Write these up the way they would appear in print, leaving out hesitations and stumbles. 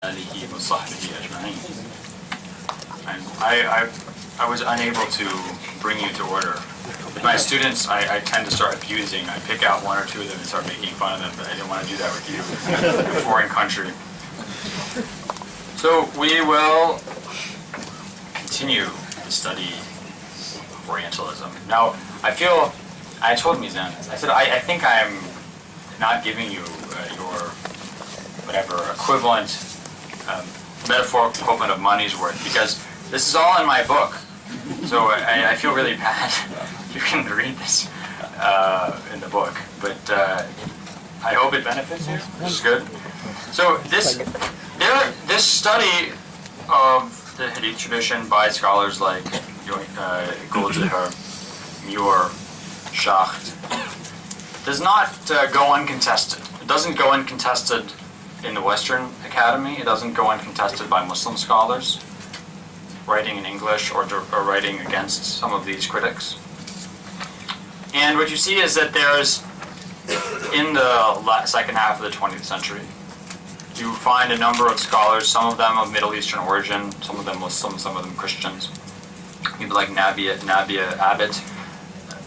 آله وصحبه أجمعين. And I was unable to bring you to order. My students, I tend to start abusing. I pick out one or two of them and start making fun of them, but I didn't want to do that with you, a foreign country. So we will continue the study of Orientalism. Now, I told Mizan, I said, I think I'm not giving you your whatever equivalent metaphorical equivalent of money's worth, because this is all in my book. So I feel really bad. You can read this in the book, but I hope it benefits you, which is good. So this study of the Hadith tradition by scholars like Goldziher, Muir, Schacht does not go uncontested. It doesn't go uncontested in the Western Academy. It doesn't go uncontested by Muslim scholars writing in English or writing against some of these critics. And what you see is that there's, in the second half of the 20th century, you find a number of scholars, some of them of Middle Eastern origin, some of them Muslim, some of them Christians. People like Nabia Abbott.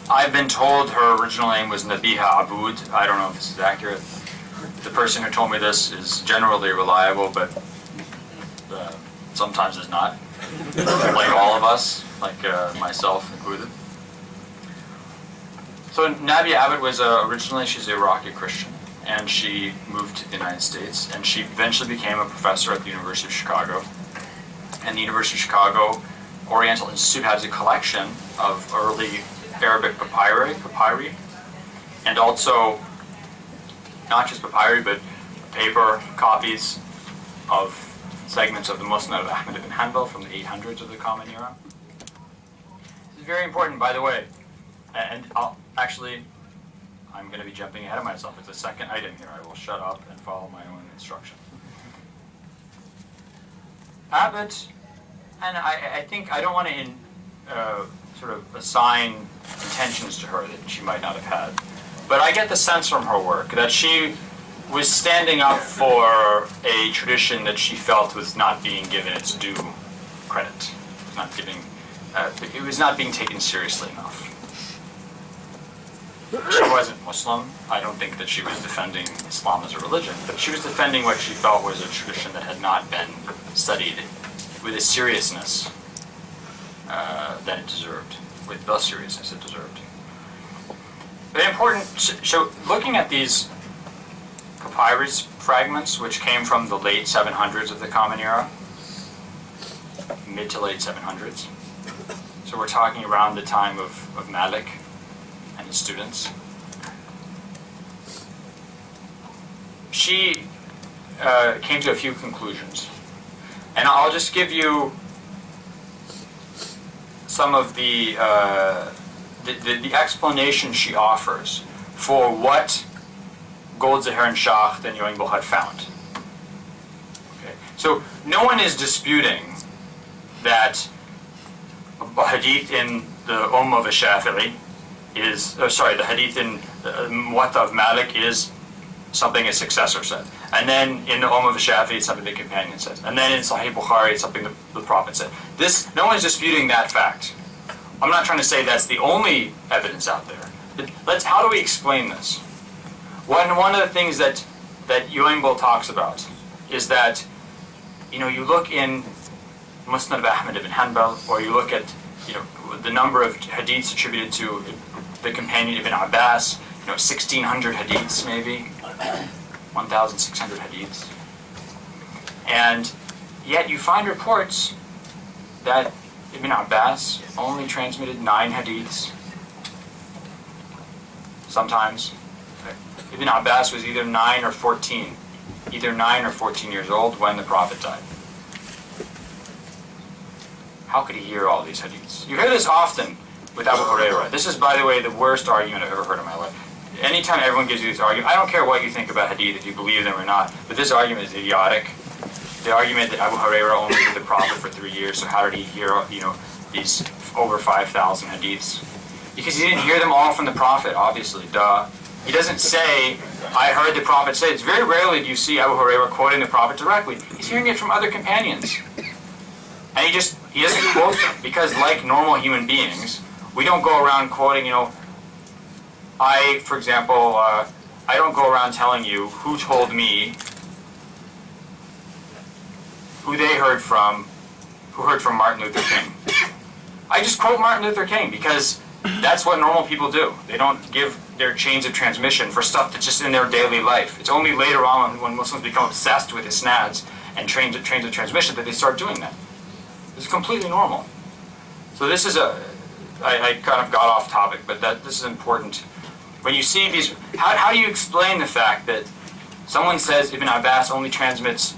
I've been told her original name was Nabiha Aboud. I don't know if this is accurate. The person who told me this is generally reliable, but sometimes is not. Like all of us, like myself included. So Nabia Abbott was originally, she's an Iraqi Christian, and she moved to the United States, and she eventually became a professor at the University of Chicago. And the University of Chicago Oriental Institute has a collection of early Arabic papyri, and also not just papyri, but paper copies of segments of the Musnad of Ahmad ibn Hanbal from the 800s of the Common Era. This is very important, by the way, and I'm going to be jumping ahead of myself. It's the second item here. I will shut up and follow my own instruction. Abbott, and I think I don't want to sort of assign intentions to her that she might not have had, but I get the sense from her work that she was standing up for a tradition that she felt was not being given its due credit. It was not being taken seriously enough. She wasn't Muslim. I don't think that she was defending Islam as a religion, but she was defending what she felt was a tradition that had not been studied with a seriousness that it deserved, with the seriousness it deserved. But important, so looking at these papyrus fragments, which came from the late 700s of the Common Era, mid to late 700s. So we're talking around the time of Malik and his students. She came to a few conclusions. And I'll just give you some of the explanation she offers for what Goldziher and Schacht and Ewing-Bull had found. Okay. So no one is disputing that a hadith in the of al-Shafi'i is, the hadith in the Muwatta of Malik is something his successor said. And then in the of al-Shafi'i, it's something the companion says. And then in Sahih Bukhari, it's something the Prophet said. No one is disputing that fact. I'm not trying to say that's the only evidence out there. But how do we explain this? One of the things that Ewing-Bull talks about is that, you look in Musnad of Ahmad ibn Hanbal, or you look at, the number of hadiths attributed to the companion Ibn Abbas, 1,600 hadiths maybe, 1,600 hadiths. And yet you find reports that Ibn Abbas only transmitted 9 hadiths, sometimes. Ibn Abbas was either 9 or 14 years old when the Prophet died. How could he hear all these hadiths? You hear this often with Abu Hurairah. This is, by the way, the worst argument I've ever heard in my life. Anytime everyone gives you this argument, I don't care what you think about hadith, if you believe them or not, but this argument is idiotic. The argument that Abu Hurairah only knew the Prophet for 3 years, so how did he hear, these over 5,000 hadiths? Because he didn't hear them all from the Prophet, obviously, duh. He doesn't say I heard the Prophet say. It's very rarely do you see Abu Hurairah quoting the Prophet directly. He's hearing it from other companions. And he doesn't quote them because, like normal human beings, we don't go around quoting, for example, I don't go around telling you who told me, who they heard from, who heard from Martin Luther King. I just quote Martin Luther King because that's what normal people do. They don't give their chains of transmission for stuff that's just in their daily life. It's only later on when Muslims become obsessed with isnads and trains of transmission that they start doing that. It's completely normal. So this is I kind of got off topic, but this is important. When you see these, how do you explain the fact that someone says Ibn Abbas only transmits,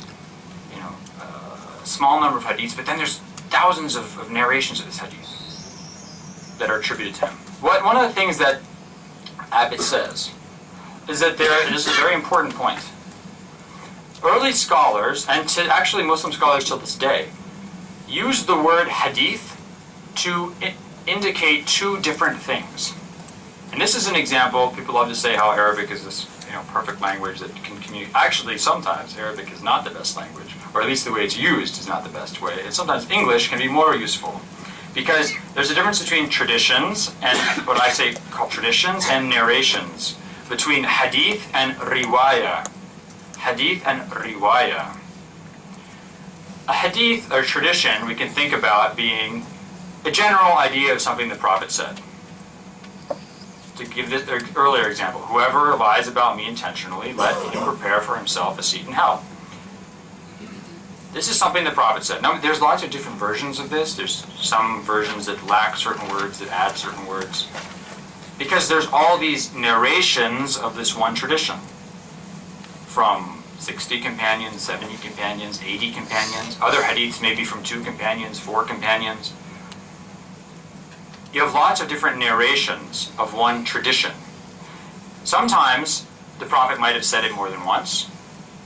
a small number of hadiths, but then there's thousands of narrations of this hadith that are attributed to him? One of the things that Abbott says is that this is a very important point. Early scholars, and actually Muslim scholars till this day, use the word hadith to indicate two different things. And this is an example. People love to say how Arabic is this perfect language that can communicate. Actually, sometimes Arabic is not the best language, or at least the way it's used is not the best way. And sometimes English can be more useful, because there's a difference between traditions and what I say called traditions and narrations, between hadith and riwayah. Hadith and riwayah. A hadith, or tradition, we can think about being a general idea of something the Prophet said. To give this earlier example, whoever lies about me intentionally, let him prepare for himself a seat in hell. This is something the Prophet said. Now, there's lots of different versions of this. There's some versions that lack certain words, that add certain words. Because there's all these narrations of this one tradition. From 60 companions, 70 companions, 80 companions. Other hadiths maybe from 2 companions, 4 companions. You have lots of different narrations of one tradition. Sometimes the Prophet might have said it more than once,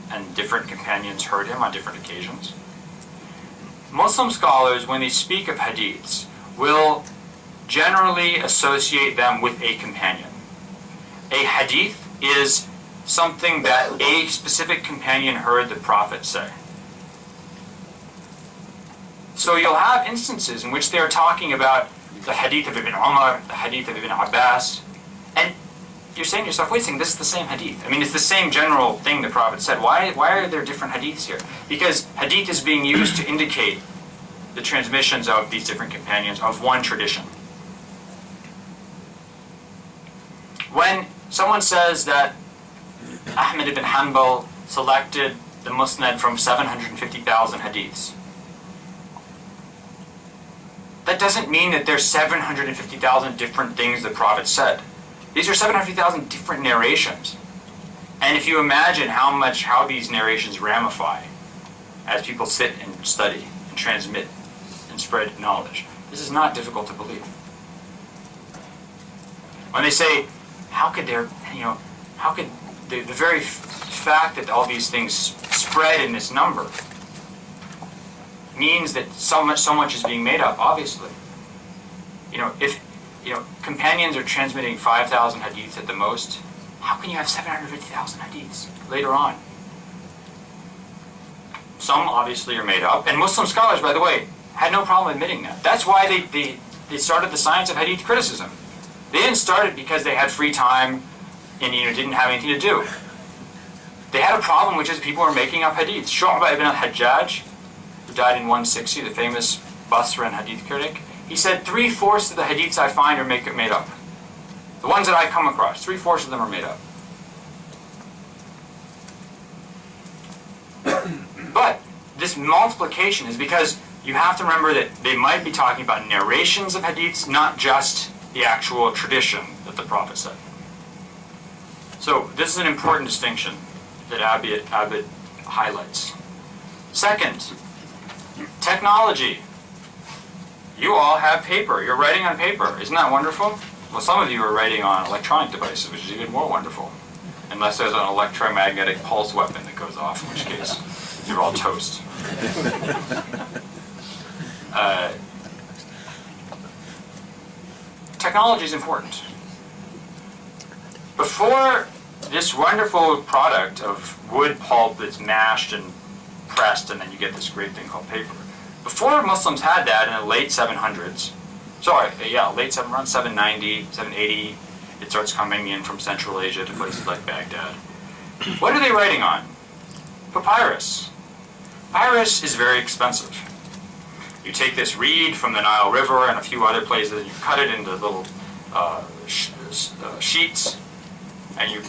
and different companions heard him on different occasions. Muslim scholars, when they speak of hadiths, will generally associate them with a companion. A hadith is something that a specific companion heard the Prophet say. So you'll have instances in which they are talking about the hadith of Ibn Umar, the hadith of Ibn Abbas, and you're saying to yourself, wait a second, this is the same hadith. I mean, it's the same general thing the Prophet said. Why are there different hadiths here? Because hadith is being used to indicate the transmissions of these different companions of one tradition. When someone says that Ahmad ibn Hanbal selected the Musnad from 750,000 hadiths, that doesn't mean that there's 750,000 different things the Prophet said. These are 750,000 different narrations. And if you imagine how these narrations ramify as people sit and study and transmit and spread knowledge, this is not difficult to believe. When they say, how could the very fact that all these things spread in this number means that so much is being made up, obviously. If companions are transmitting 5,000 hadiths at the most, how can you have 750,000 hadiths later on? Some obviously are made up, and Muslim scholars, by the way, had no problem admitting that. That's why they started the science of hadith criticism. They didn't start it because they had free time and didn't have anything to do. They had a problem, which is people were making up hadiths. Shu'bah ibn al-Hajjaj, who died in 160, the famous Basra and hadith critic, he said 3/4 of the hadiths I find are made up. The ones that I come across, 3/4 of them are made up. But this multiplication is because you have to remember that they might be talking about narrations of hadiths, not just the actual tradition that the Prophet said. So this is an important distinction that Abbott highlights. Second, technology. You all have paper. You're writing on paper. Isn't that wonderful? Well, some of you are writing on electronic devices, which is even more wonderful. Unless there's an electromagnetic pulse weapon that goes off, in which case you're all toast. Technology is important. Before this wonderful product of wood pulp that's mashed and pressed, and then you get this great thing called paper. Before Muslims had that in the late 700s, late 790, 780, it starts coming in from Central Asia to places like Baghdad. What are they writing on? Papyrus. Papyrus is very expensive. You take this reed from the Nile River and a few other places, and you cut it into little sheets, and you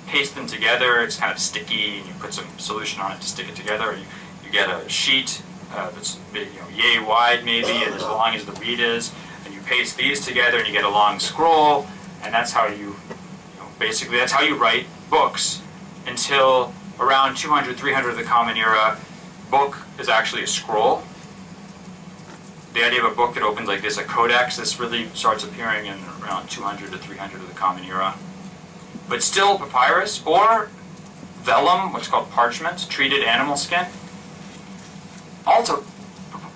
paste them together. It's kind of sticky, and you put some solution on it to stick it together. You get a sheet that's big, yay wide maybe, and as long as the reed is, and you paste these together, and you get a long scroll, and that's how basically that's how you write books until around 200, 300 of the Common Era. Book is actually a scroll. The idea of a book that opens like this, a codex, this really starts appearing in around 200 to 300 of the Common Era. But still papyrus, or vellum, what's called parchment, treated animal skin. Also,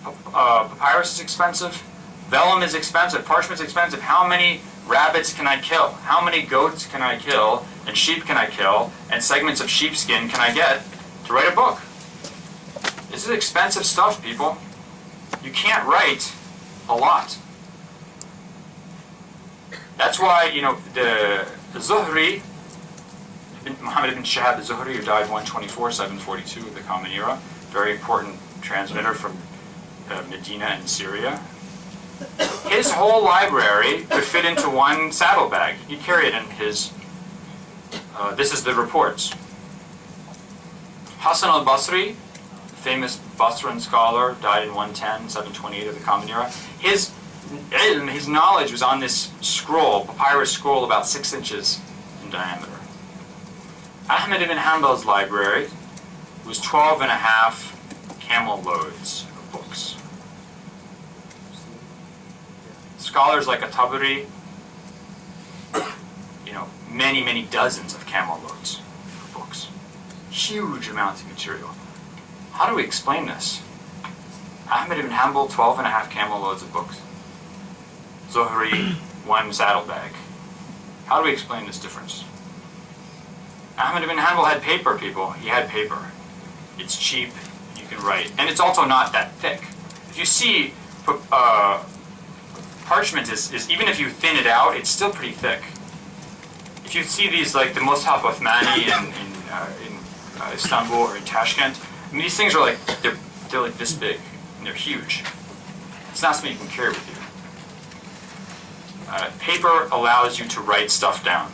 papyrus is expensive, vellum is expensive, parchment is expensive. How many rabbits can I kill? How many goats can I kill? And sheep can I kill? And segments of sheepskin can I get to write a book? This is expensive stuff, people. You can't write a lot. That's why, the Zuhri, Muhammad ibn Shihab al-Zuhri, who died 124, 742 of the Common Era, very important transmitter from Medina and Syria. His whole library could fit into one saddlebag. He'd carry it in his, this is the reports. Hassan al-Basri, famous Basran scholar, died in 110, 728 of the Common Era. His knowledge was on this scroll, papyrus scroll about 6 inches in diameter. Ahmed ibn Hanbal's library was 12 and a half camel loads of books. Scholars like At-Tabari, many, many dozens of camel loads of books. Huge amounts of material. How do we explain this? Ahmed ibn Hanbal, 12 and a half camel loads of books. Zuhri, 1 saddlebag. How do we explain this difference? Ahmed ibn Hanbal had paper, people. He had paper. It's cheap, you can write. And it's also not that thick. If you see, parchment is, even if you thin it out, it's still pretty thick. If you see these, like the Mushaf Uthmani in Istanbul or in Tashkent, I mean, these things are like, they're like this big, and they're huge. It's not something you can carry with you. Paper allows you to write stuff down.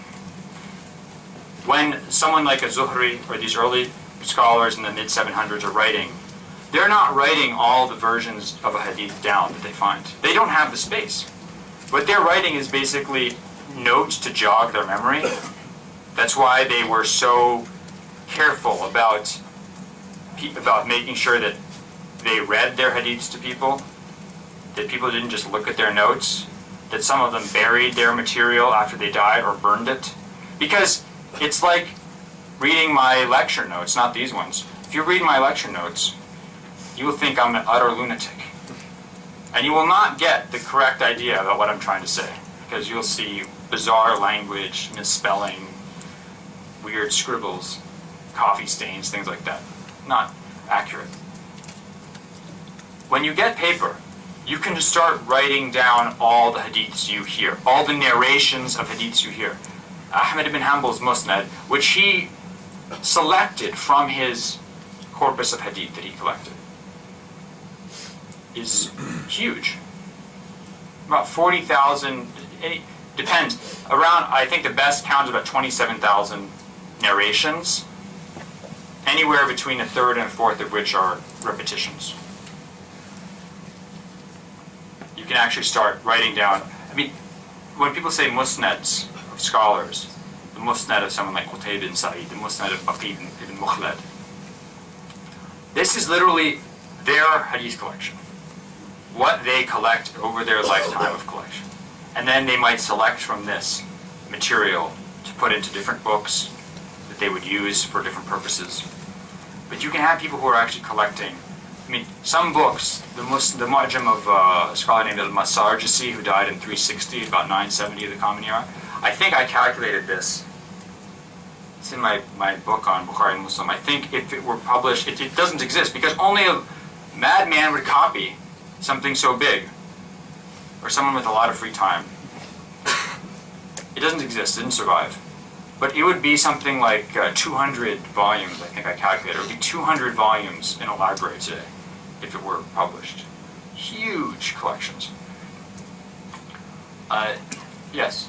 When someone like a Zuhri or these early scholars in the mid-700s are writing, they're not writing all the versions of a hadith down that they find. They don't have the space. What they're writing is basically notes to jog their memory. That's why they were so careful about making sure that they read their hadiths to people, that people didn't just look at their notes, that some of them buried their material after they died or burned it. Because it's like reading my lecture notes, not these ones. If you read my lecture notes, you will think I'm an utter lunatic. And you will not get the correct idea about what I'm trying to say, because you'll see bizarre language, misspelling, weird scribbles, coffee stains, things like that. Not accurate. When you get paper, you can just start writing down all the hadiths you hear, all the narrations of hadiths you hear. Ahmed ibn Hanbal's Musnad, which he selected from his corpus of hadith that he collected, is huge. About 40,000, it depends. Around, I think the best count is about 27,000 narrations, anywhere between a third and a fourth of which are repetitions. You can actually start writing down, I mean, when people say musnads of scholars, the musnad of someone like Qutayb ibn Sa'id, the musnad of Baqi ibn Mukhlad, this is literally their hadith collection, what they collect over their lifetime of collection. And then they might select from this material to put into different books that they would use for different purposes. But you can have people who are actually collecting. I mean, some books, the Mu'jam of a scholar named al-Masarjisi, who died in 360, about 970 of the Common Era, I think I calculated this. it's in my book on Bukhari and Muslim. I think if it were published, it doesn't exist because only a madman would copy something so big, or someone with a lot of free time. It doesn't exist, it didn't survive. But it would be something like 200 volumes, I think I calculated. It would be 200 volumes in a library today if it were published. Huge collections. Yes?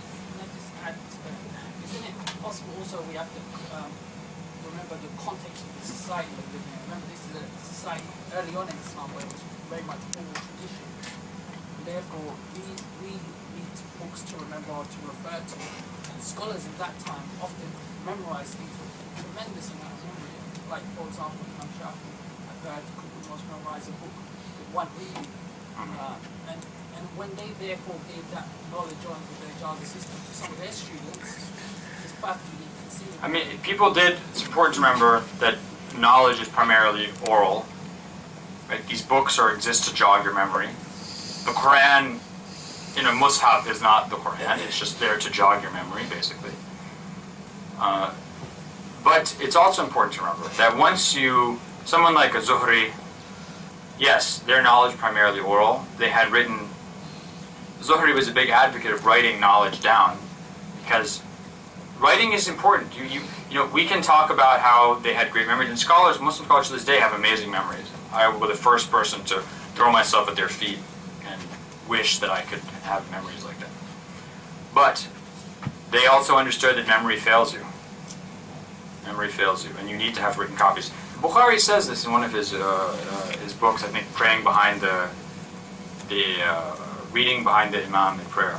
Isn't it possible also we have to remember the context of the society we're living in? Remember, this is a society early on in Islam where it was very much oral tradition. And therefore, we need books to remember or to refer to. And scholars in that time often memorize things with tremendous amount of memory. Like, for example, Imam Shafi, I've heard could almost memorize a book with one reading. And when they therefore gave that knowledge on with the Ijaza system to some of their students, it's perfectly conceivable. I mean, people did, it's important to remember that knowledge is primarily oral. Right? These books exist to jog your memory. The Quran in a mushaf is not the Quran, it's just there to jog your memory, basically. But it's also important to remember that once someone like a Zuhri, yes, their knowledge primarily oral. They had written, Zuhri was a big advocate of writing knowledge down because writing is important. You know, we can talk about how they had great memories, and scholars, Muslim scholars to this day have amazing memories. I will be the first person to throw myself at their feet and wish that I could have memories like that. But they also understood that memory fails you. Memory fails you, and you need to have written copies. Bukhari says this in one of his books, I think, praying behind reading behind the Imam in prayer.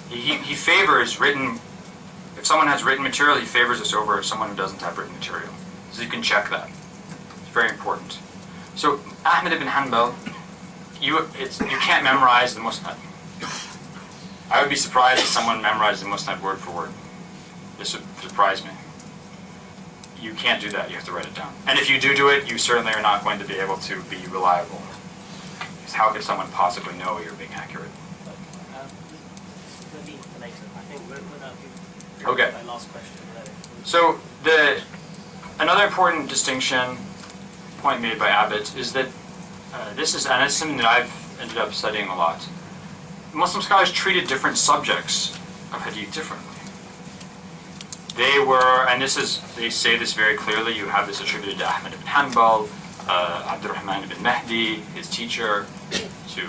He favors written, if someone has written material, he favors this over someone who doesn't have written material. So you can check that. It's very important. So Ahmed ibn Hanbal, you can't memorize the Musnad. I would be surprised if someone memorized the Musnad word for word. This would surprise me. You can't do that, you have to write it down. And if you do it, you certainly are not going to be able to be reliable. Because how could someone possibly know you're being accurate? Okay. My last question. So another important distinction, point made by Abbott, is that and this is something that I've ended up studying a lot. Muslim scholars treated different subjects of hadith differently. They were, and they say this very clearly, you have this attributed to Ahmed ibn Hanbal, Abdurrahman ibn Mahdi, his teacher, to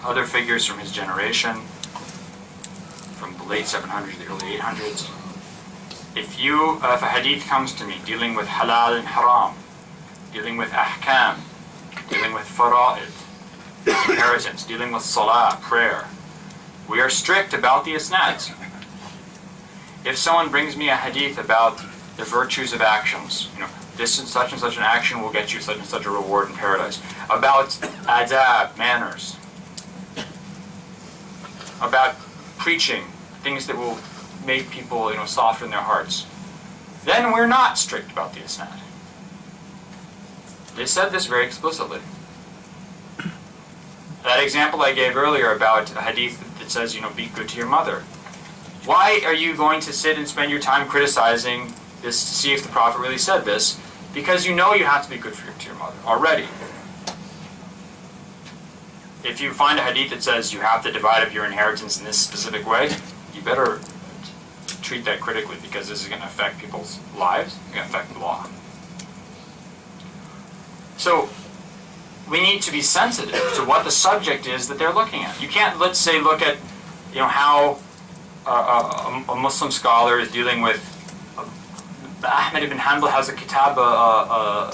other figures from his generation, from the late 700s to the early 800s. If a hadith comes to me dealing with halal and haram, dealing with ahkam, dealing with fara'id, inheritance, dealing with salah, prayer, we are strict about the isnads. If someone brings me a hadith about the virtues of actions, this and such an action will get you such and such a reward in paradise, about adab, manners, about preaching, things that will make people, soften their hearts, then we're not strict about the isnad. They said this very explicitly. That example I gave earlier about a hadith that says, be good to your mother. Why are you going to sit and spend your time criticizing this to see if the Prophet really said this? Because you know you have to be good to your mother already. If you find a hadith that says you have to divide up your inheritance in this specific way, you better treat that critically because this is going to affect people's lives. It's going to affect the law. So we need to be sensitive to what the subject is that they're looking at. You can't, let's say, look at how a Muslim scholar is dealing with. Ahmed ibn Hanbal has a kitab al-Zuhd,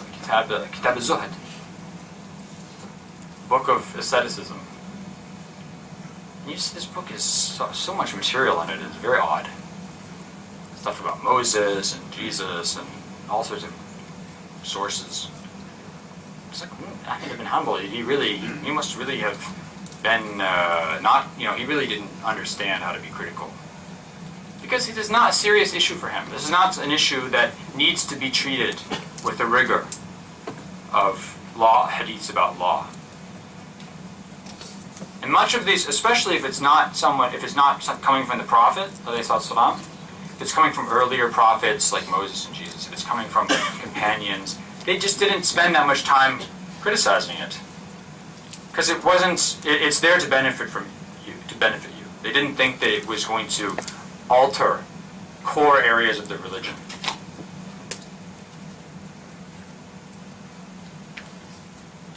book of asceticism. This book is so much material in it. It's very odd. Stuff about Moses and Jesus and all sorts of sources. It's like Ahmed ibn Hanbal. He must really have been he really didn't understand how to be critical. Because it is not a serious issue for him. This is not an issue that needs to be treated with the rigor of law, hadiths about law. And much of these, especially if it's not coming from the Prophet, if it's coming from earlier prophets like Moses and Jesus, if it's coming from companions, they just didn't spend that much time criticizing it. Because it wasn't, it's there to benefit you. They didn't think that it was going to alter core areas of the religion.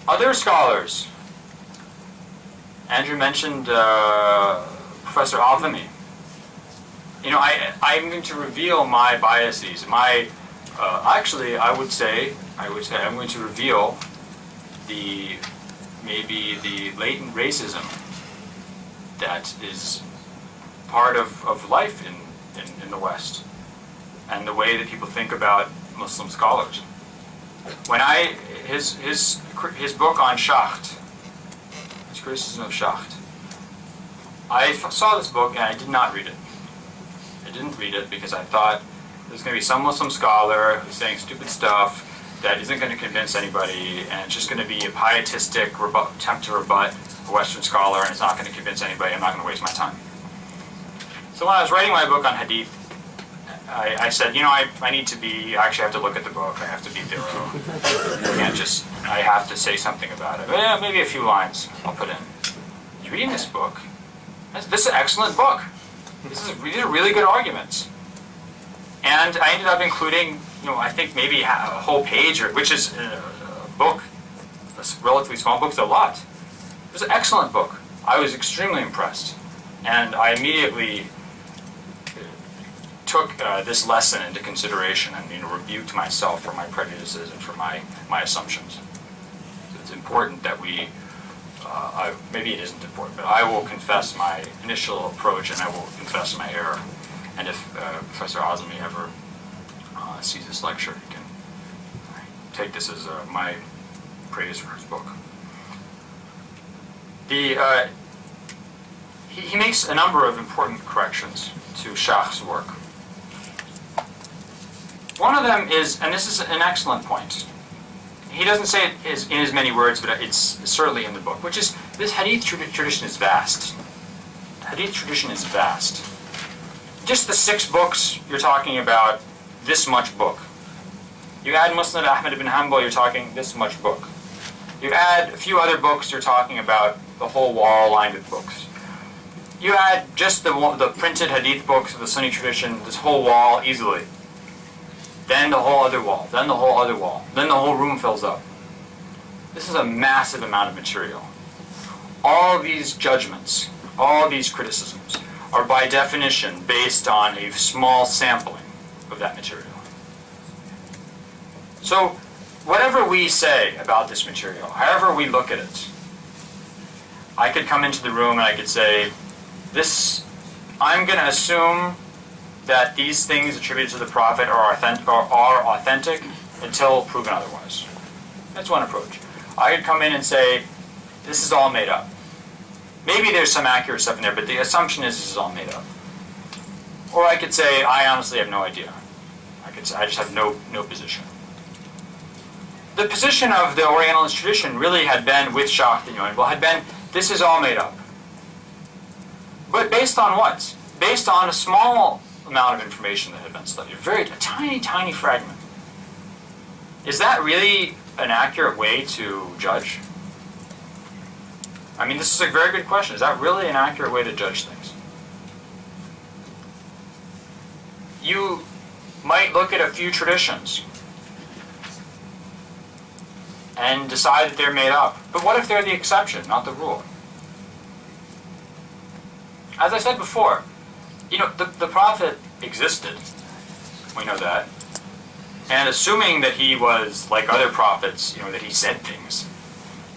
Other scholars. Andrew mentioned Professor Avami. You know, I'm going to reveal my biases. Actually, I would say I'm going to reveal maybe the latent racism that is part of life in the West, and the way that people think about Muslim scholars. When his book on Schacht, his criticism of Schacht, I saw this book and I did not read it. I didn't read it because I thought there's going to be some Muslim scholar who's saying stupid stuff that isn't going to convince anybody, and it's just going to be a pietistic attempt to rebut a Western scholar, and it's not going to convince anybody. I'm not going to waste my time. So when I was writing my book on Hadith, I said, you know, I actually have to look at the book. I have to be thorough. I have to say something about it. Yeah, maybe a few lines I'll put in. You reading this book? This is an excellent book. These are really good arguments. And I ended up including, you know, I think maybe a whole page, which is a book, a relatively small book, it's a lot. It was an excellent book. I was extremely impressed. And I immediately took this lesson into consideration and, you know, rebuked myself for my prejudices and for my assumptions. So it's important that we, maybe it isn't important, but I will confess my initial approach and I will confess my error. And if Professor Azami ever sees this lecture, he can take this as my praise for his book. He makes a number of important corrections to Schacht's work. One of them is, and this is an excellent point, he doesn't say it in as many words, but it's certainly in the book, which is this Hadith tradition is vast. Hadith tradition is vast. Just the 6 books, you're talking about this much book. You add Musnad Ahmad ibn Hanbal, you're talking this much book. You add a few other books, you're talking about the whole wall lined with books. You add just the printed Hadith books of the Sunni tradition, this whole wall easily. Then the whole other wall, then the whole other wall, then the whole room fills up. This is a massive amount of material. All these judgments, all these criticisms, are by definition based on a small sampling of that material. So, whatever we say about this material, however we look at it, I could come into the room and I could say, I'm going to assume that these things attributed to the Prophet are authentic until proven otherwise. That's one approach. I could come in and say, this is all made up. Maybe there's some accurate stuff in there, but the assumption is this is all made up. Or I could say, I honestly have no idea. I just have no position. The position of the Orientalist tradition really had been, with Schacht and Yoinville, had been, this is all made up. But based on what? Based on a small amount of information that had been studied. A tiny, tiny fragment. Is that really an accurate way to judge? I mean, this is a very good question. Is that really an accurate way to judge things? You might look at a few traditions and decide that they're made up. But what if they're the exception, not the rule? As I said before, the Prophet existed. We know that. And assuming that he was like other prophets, that he said things,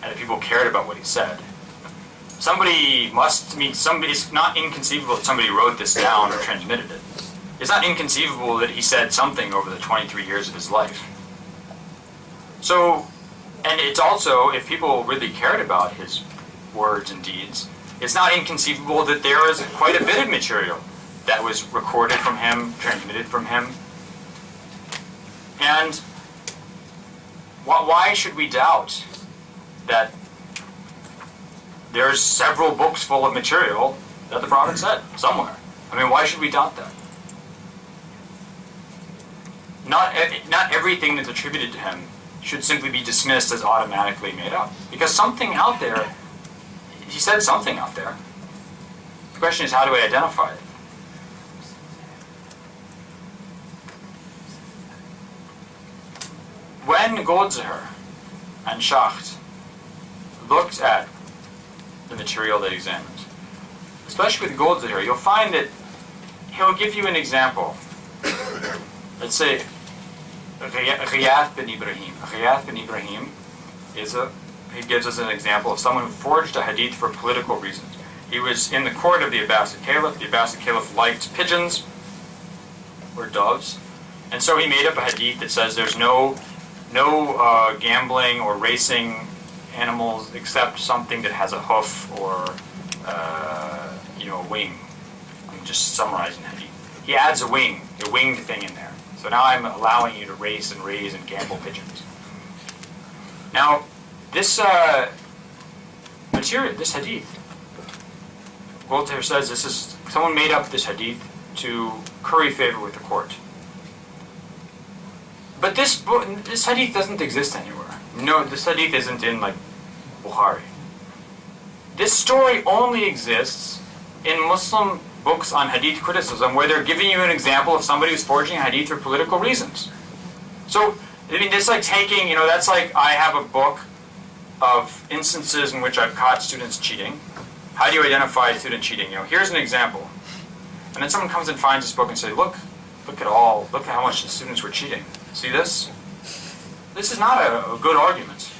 and that people cared about what he said, it's not inconceivable that somebody wrote this down or transmitted it. It's not inconceivable that he said something over the 23 years of his life. So, and it's also, if people really cared about his words and deeds, it's not inconceivable that there is quite a bit of material that was recorded from him, transmitted from him. And why should we doubt that there's several books full of material that the Prophet said somewhere? I mean, why should we doubt that? not everything that's attributed to him should simply be dismissed as automatically made up. Because something out there, he said something out there. The question is, how do I identify it? When Goldziher and Schacht looked at the material they examined, especially with Goldziher, you'll find that he'll give you an example. Let's say Ghiyath bin Ibrahim. Ghiyath bin Ibrahim he gives us an example of someone who forged a hadith for political reasons. He was in the court of the Abbasid Caliph. The Abbasid Caliph liked pigeons or doves, and so he made up a hadith that says there's no gambling or racing animals except something that has a hoof or a wing. I'm just summarizing hadith. He adds a winged thing in there. So now I'm allowing you to race and raise and gamble pigeons. Now, this material, this hadith, Goldziher says someone made up this hadith to curry favor with the court. But this hadith doesn't exist anywhere. No, this hadith isn't in like Bukhari. This story only exists in Muslim books on hadith criticism, where they're giving you an example of somebody who's forging a hadith for political reasons. So, I mean, it's like taking, that's like I have a book of instances in which I've caught students cheating. How do you identify a student cheating? Here's an example. And then someone comes and finds this book and says, look at how much the students were cheating. See this? This is not a good argument,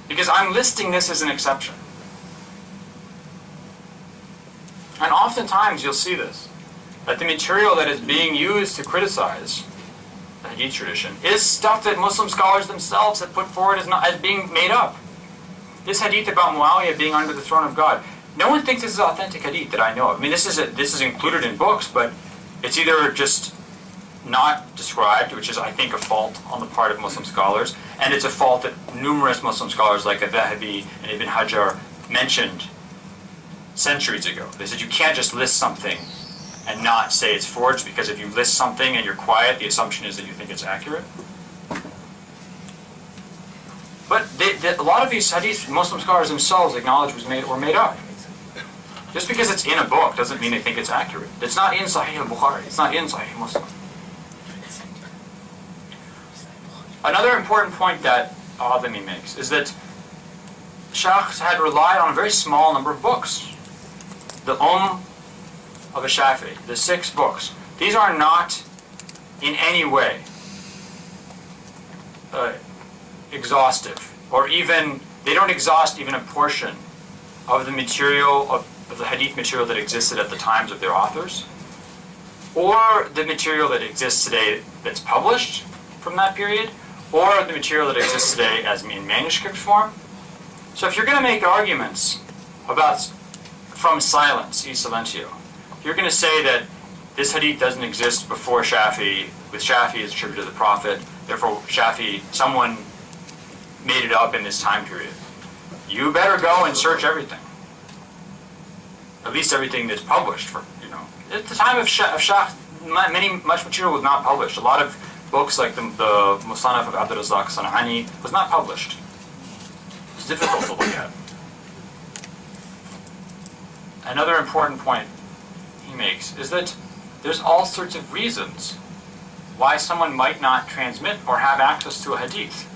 because I'm listing this as an exception. And oftentimes you'll see this, that the material that is being used to criticize the hadith tradition is stuff that Muslim scholars themselves have put forward as being made up. This hadith about Muawiyah being under the throne of God, no one thinks this is authentic hadith that I know of. I mean, this is included in books, but it's either just not described, which is, I think, a fault on the part of Muslim scholars, and it's a fault that numerous Muslim scholars like Al-Dhahabi and Ibn Hajar mentioned centuries ago. They said you can't just list something and not say it's forged, because if you list something and you're quiet, the assumption is that you think it's accurate. But a lot of these hadith, Muslim scholars themselves acknowledge were made up. Just because it's in a book doesn't mean they think it's accurate. It's not in Sahih al-Bukhari. It's not in Sahih Muslim. Another important point that Adami makes is that Schacht had relied on a very small number of books. The of a Shafi'i, the 6 books. These are not in any way exhaustive, or even, they don't exhaust even a portion of the material, of the hadith material that existed at the times of their authors, or the material that exists today that's published from that period, or the material that exists today as in manuscript form. So if you're going to make arguments about from silence, e silentio, you're going to say that this hadith doesn't exist before Shafi'i, with Shafi'i is attributed to the Prophet, therefore Shafi'i, someone made it up in this time period. You better go and search everything. At least everything that's published. At the time of Schacht, much material was not published. A lot of books like the Musannaf of Abd al-Razzaq San'ani was not published. It's difficult to look at. Another important point he makes is that there's all sorts of reasons why someone might not transmit or have access to a hadith.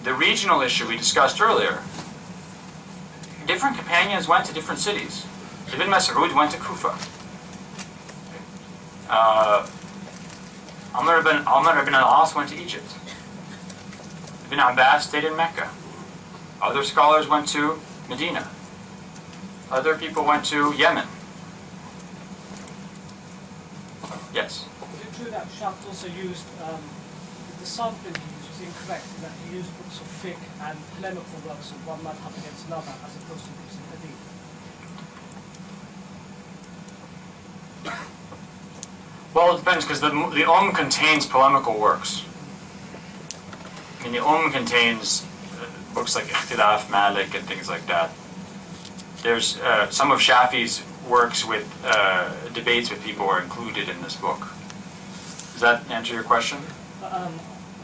The regional issue we discussed earlier, different companions went to different cities. Ibn Mas'ud went to Kufa. Amr ibn al-As went to Egypt. Ibn Abbas stayed in Mecca. Other scholars went to Medina. Other people went to Yemen. Yes? Is it true that Schacht also used, the sampling he used was incorrect, in that he used books of fiqh and polemical works of one madhab against another, as opposed to books of hadith? Well, it depends, because the contains polemical works. I mean, the contains books like Ikhtilaf, Malik, and things like that. There's some of Shafi's works with debates with people are included in this book. Does that answer your question? I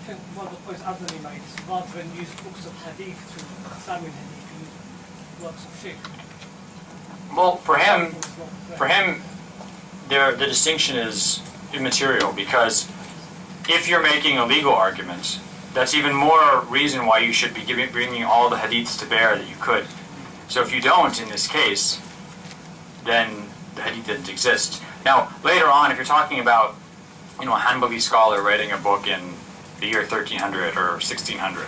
think one of the points Anthony made is rather than use books of hadith to examine hadith, you use works of fiqh. Well, for him, the distinction is immaterial, because if you're making a legal argument, that's even more reason why you should be bringing all the hadiths to bear that you could. So if you don't, in this case, then the hadith didn't exist. Now, later on, if you're talking about, a Hanbali scholar writing a book in the year 1300 or 1600,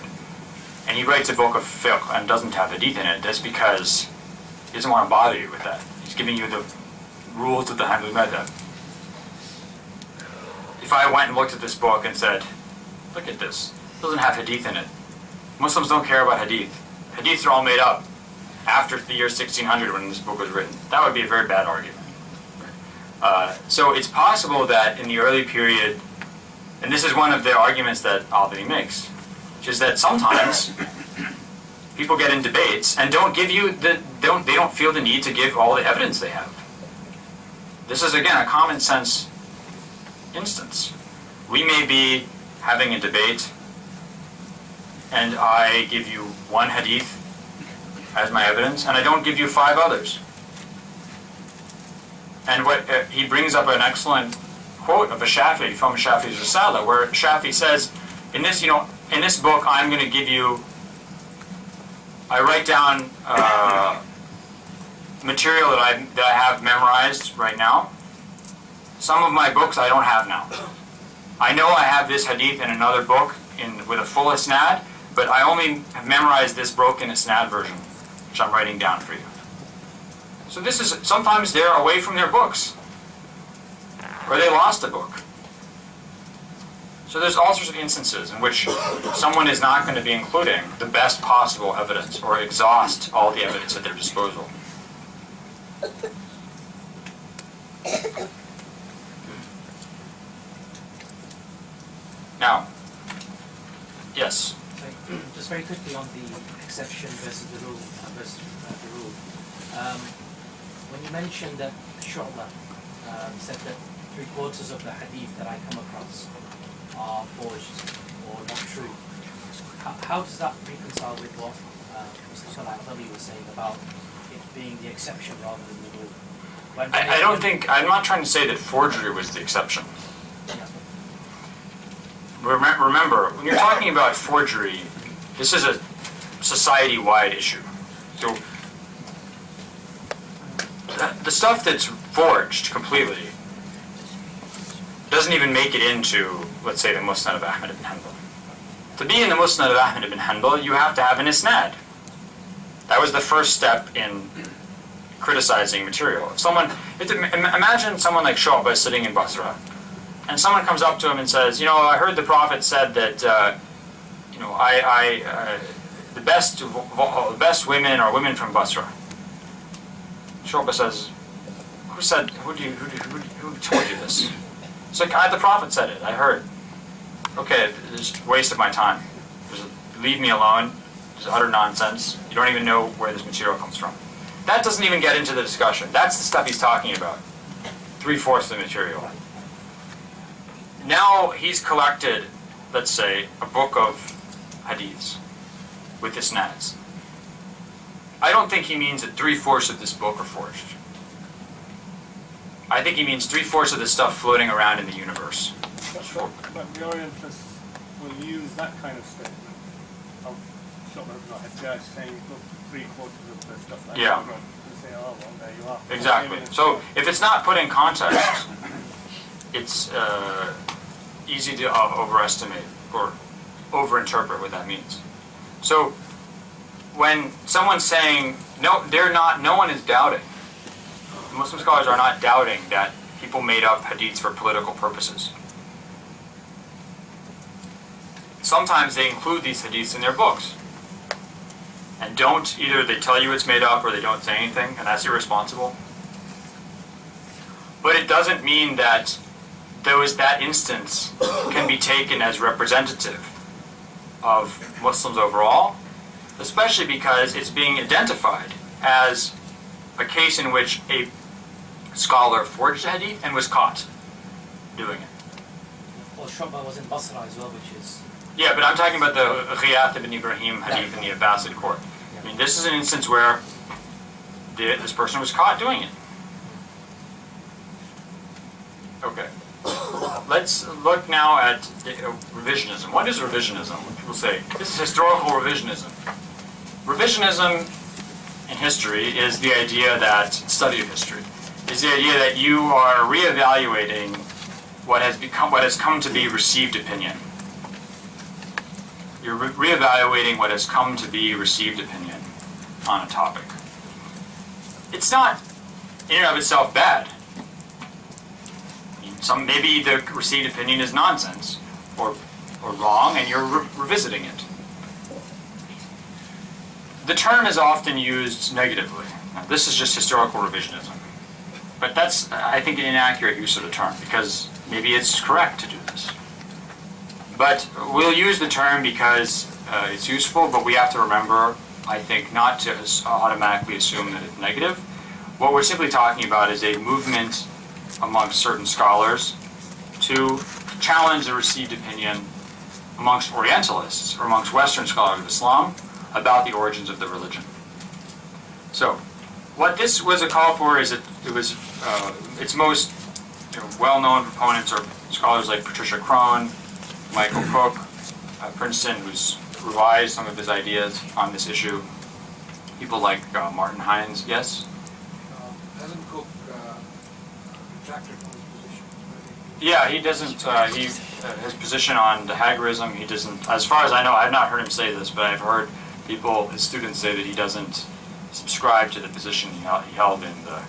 and he writes a book of fiqh and doesn't have hadith in it, that's because he doesn't want to bother you with that. He's giving you the rules of the Hanbali madhab. If I went and looked at this book and said, look at this, it doesn't have hadith in it. Muslims don't care about hadith. Hadiths are all made up after the year 1600 when this book was written. That would be a very bad argument. So it's possible that in the early period, and this is one of the arguments that Albany makes, which is that sometimes people get in debates and don't feel the need to give all the evidence they have. This is again a common sense instance. We may be having a debate and I give you one hadith as my evidence and I don't give you 5 others. And what he brings up an excellent quote of a Shafi'i from Shafi'i's Risala, where Shafi'i says, in this book I'm going to give you, I write down material that I have memorized right now. Some of my books I don't have now. I know I have this hadith in another book with a full isnad, but I only have memorized this broken isnad version, which I'm writing down for you. So this is, sometimes they're away from their books, or they lost a book. So there's all sorts of instances in which someone is not going to be including the best possible evidence or exhaust all the evidence at their disposal. Now, yes? Just very quickly on the exception versus the rule. When you mentioned that Shu'bah said that 3/4 of the hadith that I come across are forged or not true, how does that reconcile with what Mr. Al-Albani was saying about it being the exception rather than the rule? I'm not trying to say that forgery was the exception. Yeah. Remember, when you're talking about forgery, this is a society-wide issue. So the stuff that's forged completely doesn't even make it into, let's say, the Musnad of Ahmad ibn Hanbal. To be in the Musnad of Ahmad ibn Hanbal, you have to have an isnad. That was the first step in criticizing material. Imagine someone like Shu'bah sitting in Basra, and someone comes up to him and says, I heard the Prophet said that, the best women are women from Basra. Shu'bah says, who told you this? It's like, the Prophet said it, I heard. Okay, it's a waste of my time. Leave me alone. It's utter nonsense. You don't even know where this material comes from. That doesn't even get into the discussion. That's the stuff he's talking about. 3/4 of the material. Now he's collected, let's say, a book of hadiths with isnads. I don't think he means that 3/4 of this book are forged. I think he means 3/4 of the stuff floating around in the universe. But the Orientalists will use that kind of statement of Shu'bah ibn al-Hajjaj saying, look, 3/4 of the stuff that Yeah. I wrote, and say, oh, well, there you are. Exactly. So if it's not put in context, it's easy to overestimate or overinterpret what that means. So when someone's saying, no one is doubting. Muslim scholars are not doubting that people made up hadiths for political purposes. Sometimes they include these hadiths in their books. And either they tell you it's made up or they don't say anything, and that's irresponsible. But it doesn't mean that that instance can be taken as representative of Muslims overall, especially because it's being identified as a case in which a scholar forged a hadith and was caught doing it. Well, Shu'bah was in Basra as well, which is... Yeah, but I'm talking about the Ghiyath ibn Ibrahim hadith in the Abbasid court. I mean, this is an instance where this person was caught doing it. Okay. Let's look now at revisionism. What is revisionism? People say, this is historical revisionism. Revisionism in history is the idea that, study of history, is the idea that you are reevaluating what has come to be received opinion. You're reevaluating what has come to be received opinion on a topic. It's not in and of itself bad. Maybe the received opinion is nonsense or wrong, and you're revisiting it. The term is often used negatively. Now, this is just historical revisionism. But that's, I think, an inaccurate use of the term, because maybe it's correct to do this. But we'll use the term because it's useful, but we have to remember, I think, not to automatically assume that it's negative. What we're simply talking about is a movement amongst certain scholars to challenge the received opinion amongst Orientalists or amongst Western scholars of Islam about the origins of the religion. So, what this was a call for is its most well-known proponents are scholars like Patricia Crone, Michael Cook, Princeton, who's revised some of his ideas on this issue. People like Martin Hines. Yes? Hasn't Cook retracted from his position? Yeah, he doesn't. His position on the Hagarism, he doesn't. As far as I know, I've not heard him say this, but I've heard his students say that he doesn't subscribe to the position he held in the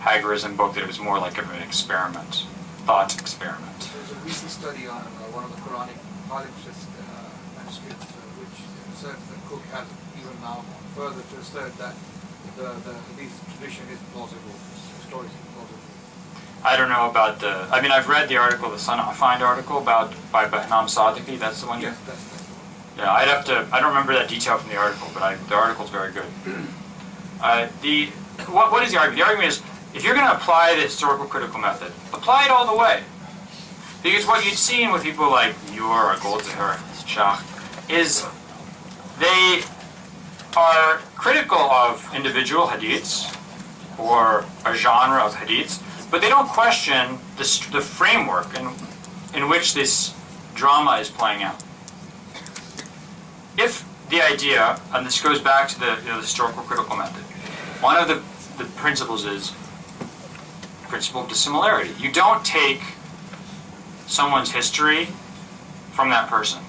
Hagarism book. That it was more like an experiment, thought experiment. There's a recent study on one of the Quranic palimpsest manuscripts, which asserts that Cook has even now gone further to assert that the Hadith tradition is plausible, historically plausible. I don't know about the. I mean, I've read the article, the Sana Find article by Bahnam Sadiqi. That's the one. Yes, that's the one. Yeah, I'd have to. I don't remember that detail from the article, but the article's very good. What is the argument? The argument is, if you're going to apply the historical critical method, apply it all the way. Because what you'd seen with people like Muir or Goldziher, Shah, is they are critical of individual hadiths or a genre of hadiths, but they don't question the framework in which this drama is playing out. If the idea, and this goes back to the historical critical method, one of the principles is principle of dissimilarity. You don't take someone's history from that person.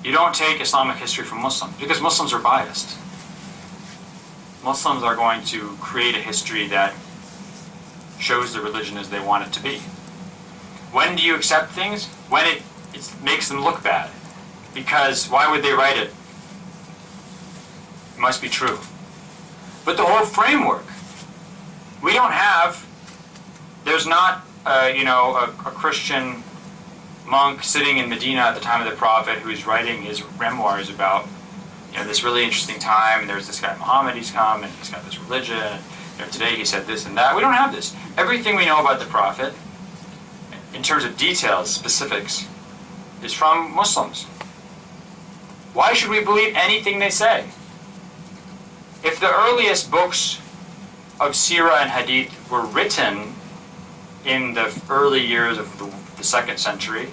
You don't take Islamic history from Muslims, because Muslims are biased. Muslims are going to create a history that shows the religion as they want it to be. When do you accept things? When it makes them look bad. Because why would they write it? It must be true. But the whole framework, we don't have, there's not a Christian monk sitting in Medina at the time of the Prophet who's writing his memoirs about this really interesting time, and there's this guy Muhammad, he's come, and he's got this religion, and today he said this and that. We don't have this. Everything we know about the Prophet, in terms of details, specifics, is from Muslims. Why should we believe anything they say? If the earliest books of Sirah and Hadith were written in the early years of the 2nd century,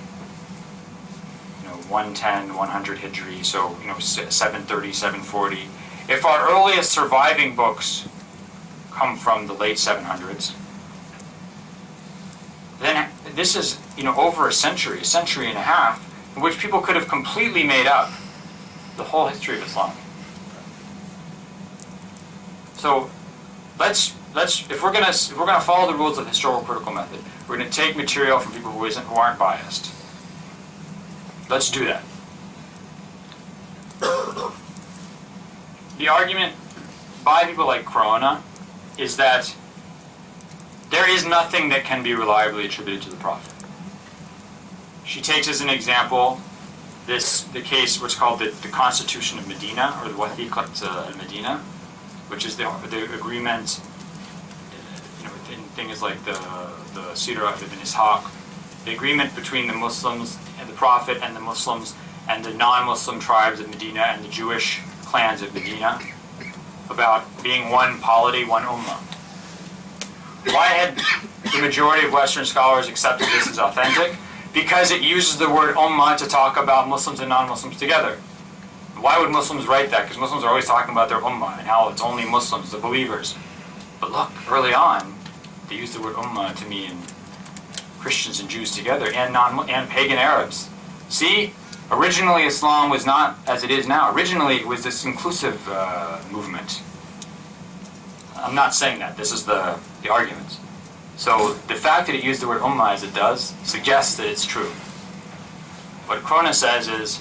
110, 100 Hijri, so 730, 740. If our earliest surviving books come from the late 700s, then this is over a century and a half, in which people could have completely made up the whole history of Islam. So if we're gonna follow the rules of the historical critical method, we're gonna take material from people who aren't biased. Let's do that. The argument by people like Corona is that there is nothing that can be reliably attributed to the Prophet. She takes as an example the case, what's called the Constitution of Medina, or the Wathiqat al-Medina, which is the agreement, in things like the Sirah of Ibn Ishaq, the agreement between the Muslims and the Prophet and the Muslims and the non-Muslim tribes of Medina and the Jewish clans of Medina about being one polity, one ummah. Why had the majority of Western scholars accepted this as authentic? Because it uses the word ummah to talk about Muslims and non-Muslims together. Why would Muslims write that? Because Muslims are always talking about their ummah and how it's only Muslims, the believers. But look, early on, they used the word ummah to mean Christians and Jews together, and pagan Arabs. See, originally Islam was not as it is now. Originally it was this inclusive movement. I'm not saying that. This is the argument. So the fact that it used the word ummah as it does suggests that it's true. What Krona says is,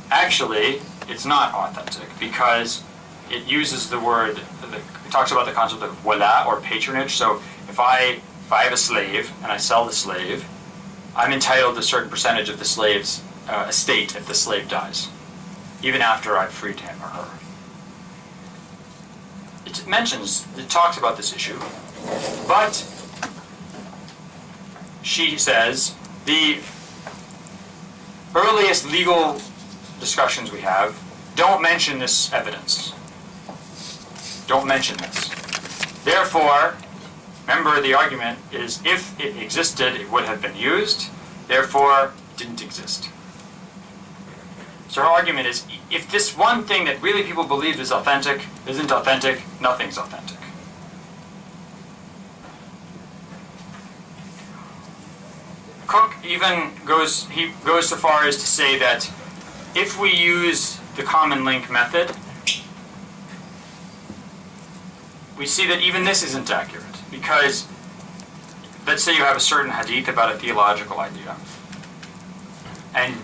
actually, it's not authentic because it uses the word, it talks about the concept of wala, or patronage. So if I have a slave and I sell the slave, I'm entitled to a certain percentage of the slave's estate if the slave dies, even after I've freed him or her. It talks about this issue, but she says the earliest legal discussions we have don't mention this evidence. Don't mention this. Therefore, remember the argument is if it existed, it would have been used. Therefore, it didn't exist. So her argument is, if this one thing that really people believe is authentic isn't authentic, nothing's authentic. Cook even goes so far as to say that if we use the common link method, we see that even this isn't accurate. Because let's say you have a certain hadith about a theological idea, and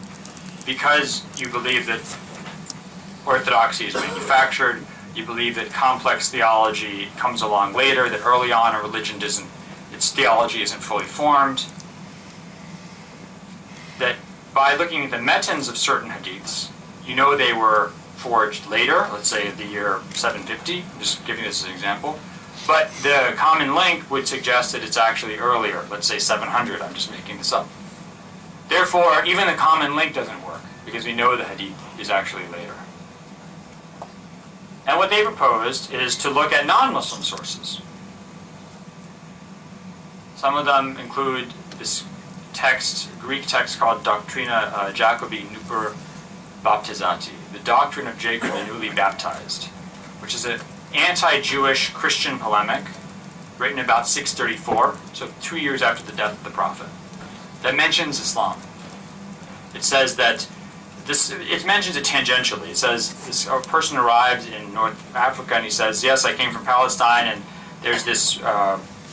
because you believe that orthodoxy is manufactured, you believe that complex theology comes along later, that early on a religion its theology isn't fully formed, that by looking at the metans of certain hadiths, you know they were forged later, let's say the year 750, I'm just giving this as an example, but the common link would suggest that it's actually earlier, let's say 700, I'm just making this up. Therefore, even the common link doesn't work, because we know the hadith is actually later. And what they proposed is to look at non-Muslim sources. Some of them include this text, Greek text called Doctrina Jacobi Nuper Baptizati, the doctrine of Jacob the newly baptized, which is an anti-Jewish Christian polemic written about 634, so 2 years after the death of the Prophet, that mentions Islam. It says that it mentions it tangentially. It says a person arrives in North Africa and he says, yes, I came from Palestine, and there's this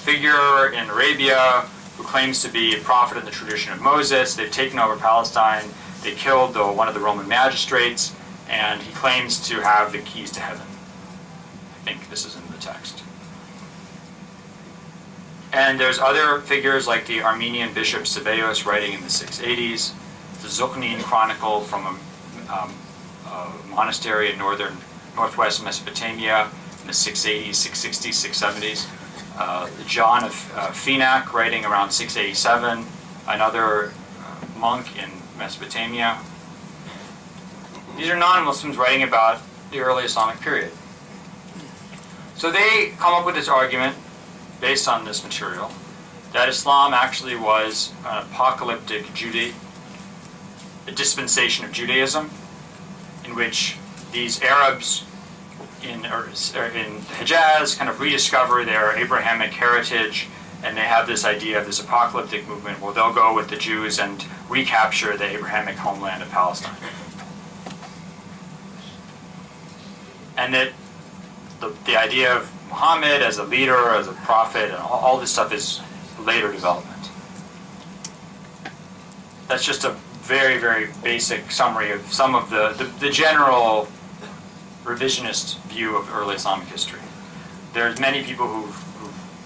figure in Arabia who claims to be a prophet in the tradition of Moses. They've taken over Palestine. They killed one of the Roman magistrates, and he claims to have the keys to heaven. I think this is in the text. And there's other figures like the Armenian bishop Ceballos writing in the 680s, the Zukhnin Chronicle from a monastery in northwest Mesopotamia in the 680s, 660s, 670s. John of Phoenix writing around 687, another monk in Mesopotamia. These are non-Muslims writing about the early Islamic period. So they come up with this argument based on this material that Islam actually was an apocalyptic a dispensation of Judaism, in which these Arabs in Hijaz kind of rediscover their Abrahamic heritage, and they have this idea of this apocalyptic movement where they'll go with the Jews and recapture the Abrahamic homeland of Palestine. And that the idea of Muhammad as a leader, as a prophet, and all this stuff is later development. That's just a very, very basic summary of some of the general revisionist view of early Islamic history. There's many people who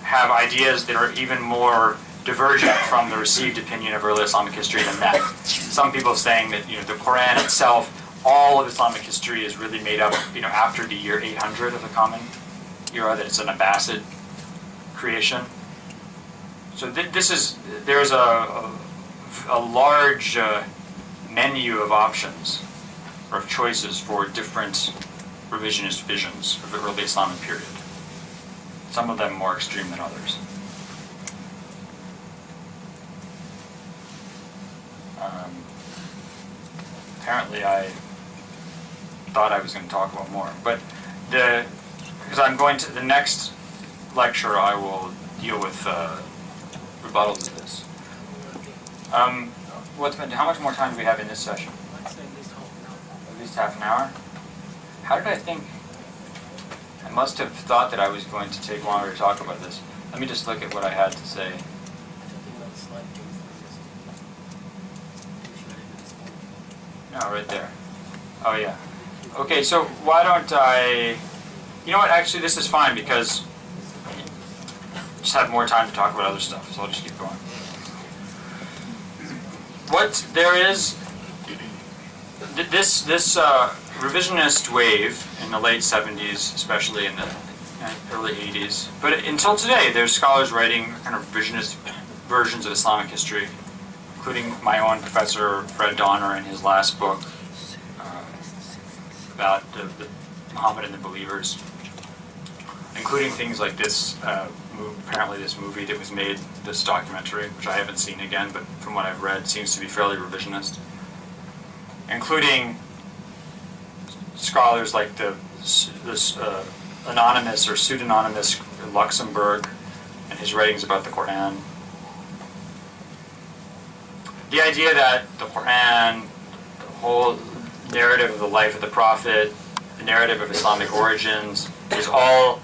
have ideas that are even more divergent from the received opinion of early Islamic history than that. Some people saying that the Quran itself, all of Islamic history is really made up after the year 800 of the Common Era, that it's an Abbasid creation. So there's a large menu of options or of choices for different revisionist visions of the early Islamic period. Some of them more extreme than others. Apparently I thought I was going to talk about more, but because I'm going to, the next lecture I will deal with rebuttals of this. How much more time do we have in this session? At least half an hour. How did I think? I must have thought that I was going to take longer to talk about this. Let me just look at what I had to say. No, right there. Oh yeah. Okay, so why don't I... You know what, actually this is fine because I just have more time to talk about other stuff, so I'll just keep going. What there is, this revisionist wave in the late 70s, especially in the early 80s, but until today there's scholars writing kind of revisionist versions of Islamic history, including my own professor Fred Donner in his last book about the Muhammad and the Believers, including things like this, apparently this movie that was made, this documentary, which I haven't seen again, but from what I've read seems to be fairly revisionist, including scholars like this anonymous or pseudonymous Luxemburg and his writings about the Quran. The idea that the Quran, the whole narrative of the life of the Prophet, the narrative of Islamic origins, is all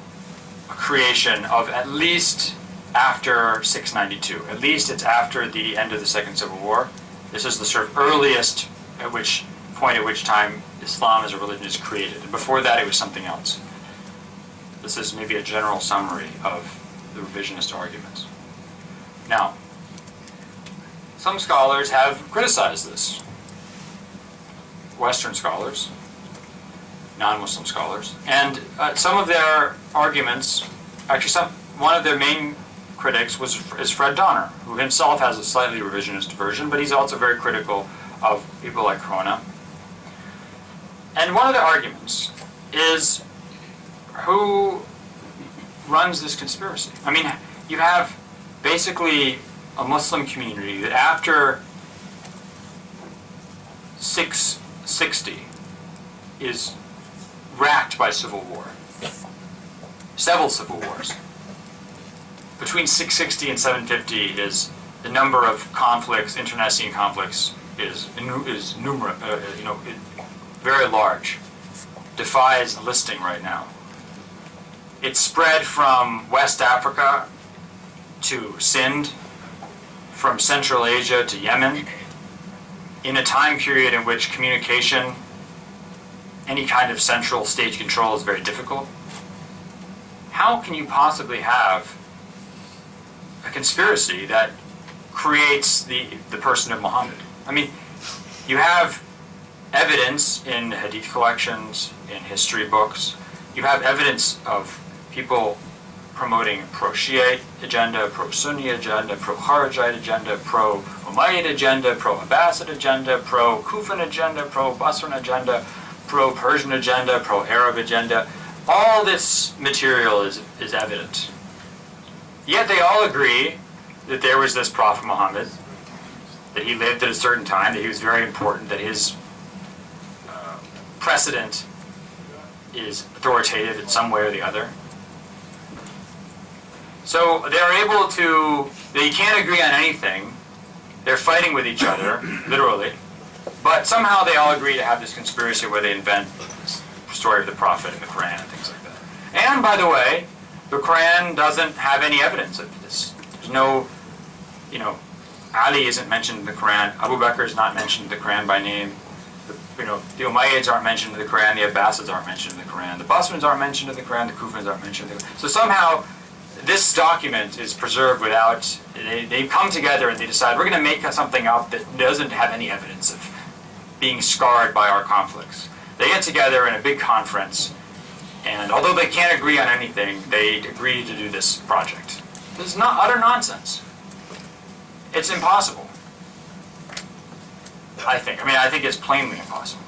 a creation of at least after 692. At least it's after the end of the Second Civil War. This is the sort of earliest at which time Islam as a religion is created. And before that it was something else. This is maybe a general summary of the revisionist arguments. Now, some scholars have criticized this. Western scholars, non-Muslim scholars, and some of their arguments, actually one of their main critics is Fred Donner, who himself has a slightly revisionist version, but he's also very critical of people like Krona. And one of the arguments is who runs this conspiracy? I mean, you have basically a Muslim community that after 660 is racked by civil war. Several civil wars. Between 660 and 750 is the number of conflicts, internecine conflicts, is very large. Defies listing right now. It's spread from West Africa to Sindh, from Central Asia to Yemen, in a time period in which communication, any kind of central state control is very difficult. How can you possibly have a conspiracy that creates the person of Muhammad? I mean, you have evidence in hadith collections, in history books. You have evidence of people promoting pro-Shiite agenda, pro-Sunni agenda, pro-Kharijite agenda, pro-Umayyad agenda, pro-Abbasid agenda, pro-Kufan agenda, pro-Basran agenda, pro-Persian agenda, pro-Arab agenda. All this material is evident. Yet they all agree that there was this Prophet Muhammad, that he lived at a certain time, that he was very important, that his precedent is authoritative in some way or the other. So they're able to, they can't agree on anything. They're fighting with each other, literally. But somehow they all agree to have this conspiracy where they invent the story of the Prophet and the Quran and things like that. And by the way, the Quran doesn't have any evidence of this. There's no, Ali isn't mentioned in the Quran. Abu Bakr is not mentioned in the Quran by name. The Umayyads aren't mentioned in the Quran. The Abbasids aren't mentioned in the Quran. The Basrans aren't mentioned in the Quran. The Kufans aren't mentioned in the Quran. So somehow this document is preserved without, they come together and they decide, we're going to make something up that doesn't have any evidence of being scarred by our conflicts. They get together in a big conference, and although they can't agree on anything, they agree to do this project. This is not utter nonsense. It's impossible. I think. I mean, I think it's plainly impossible.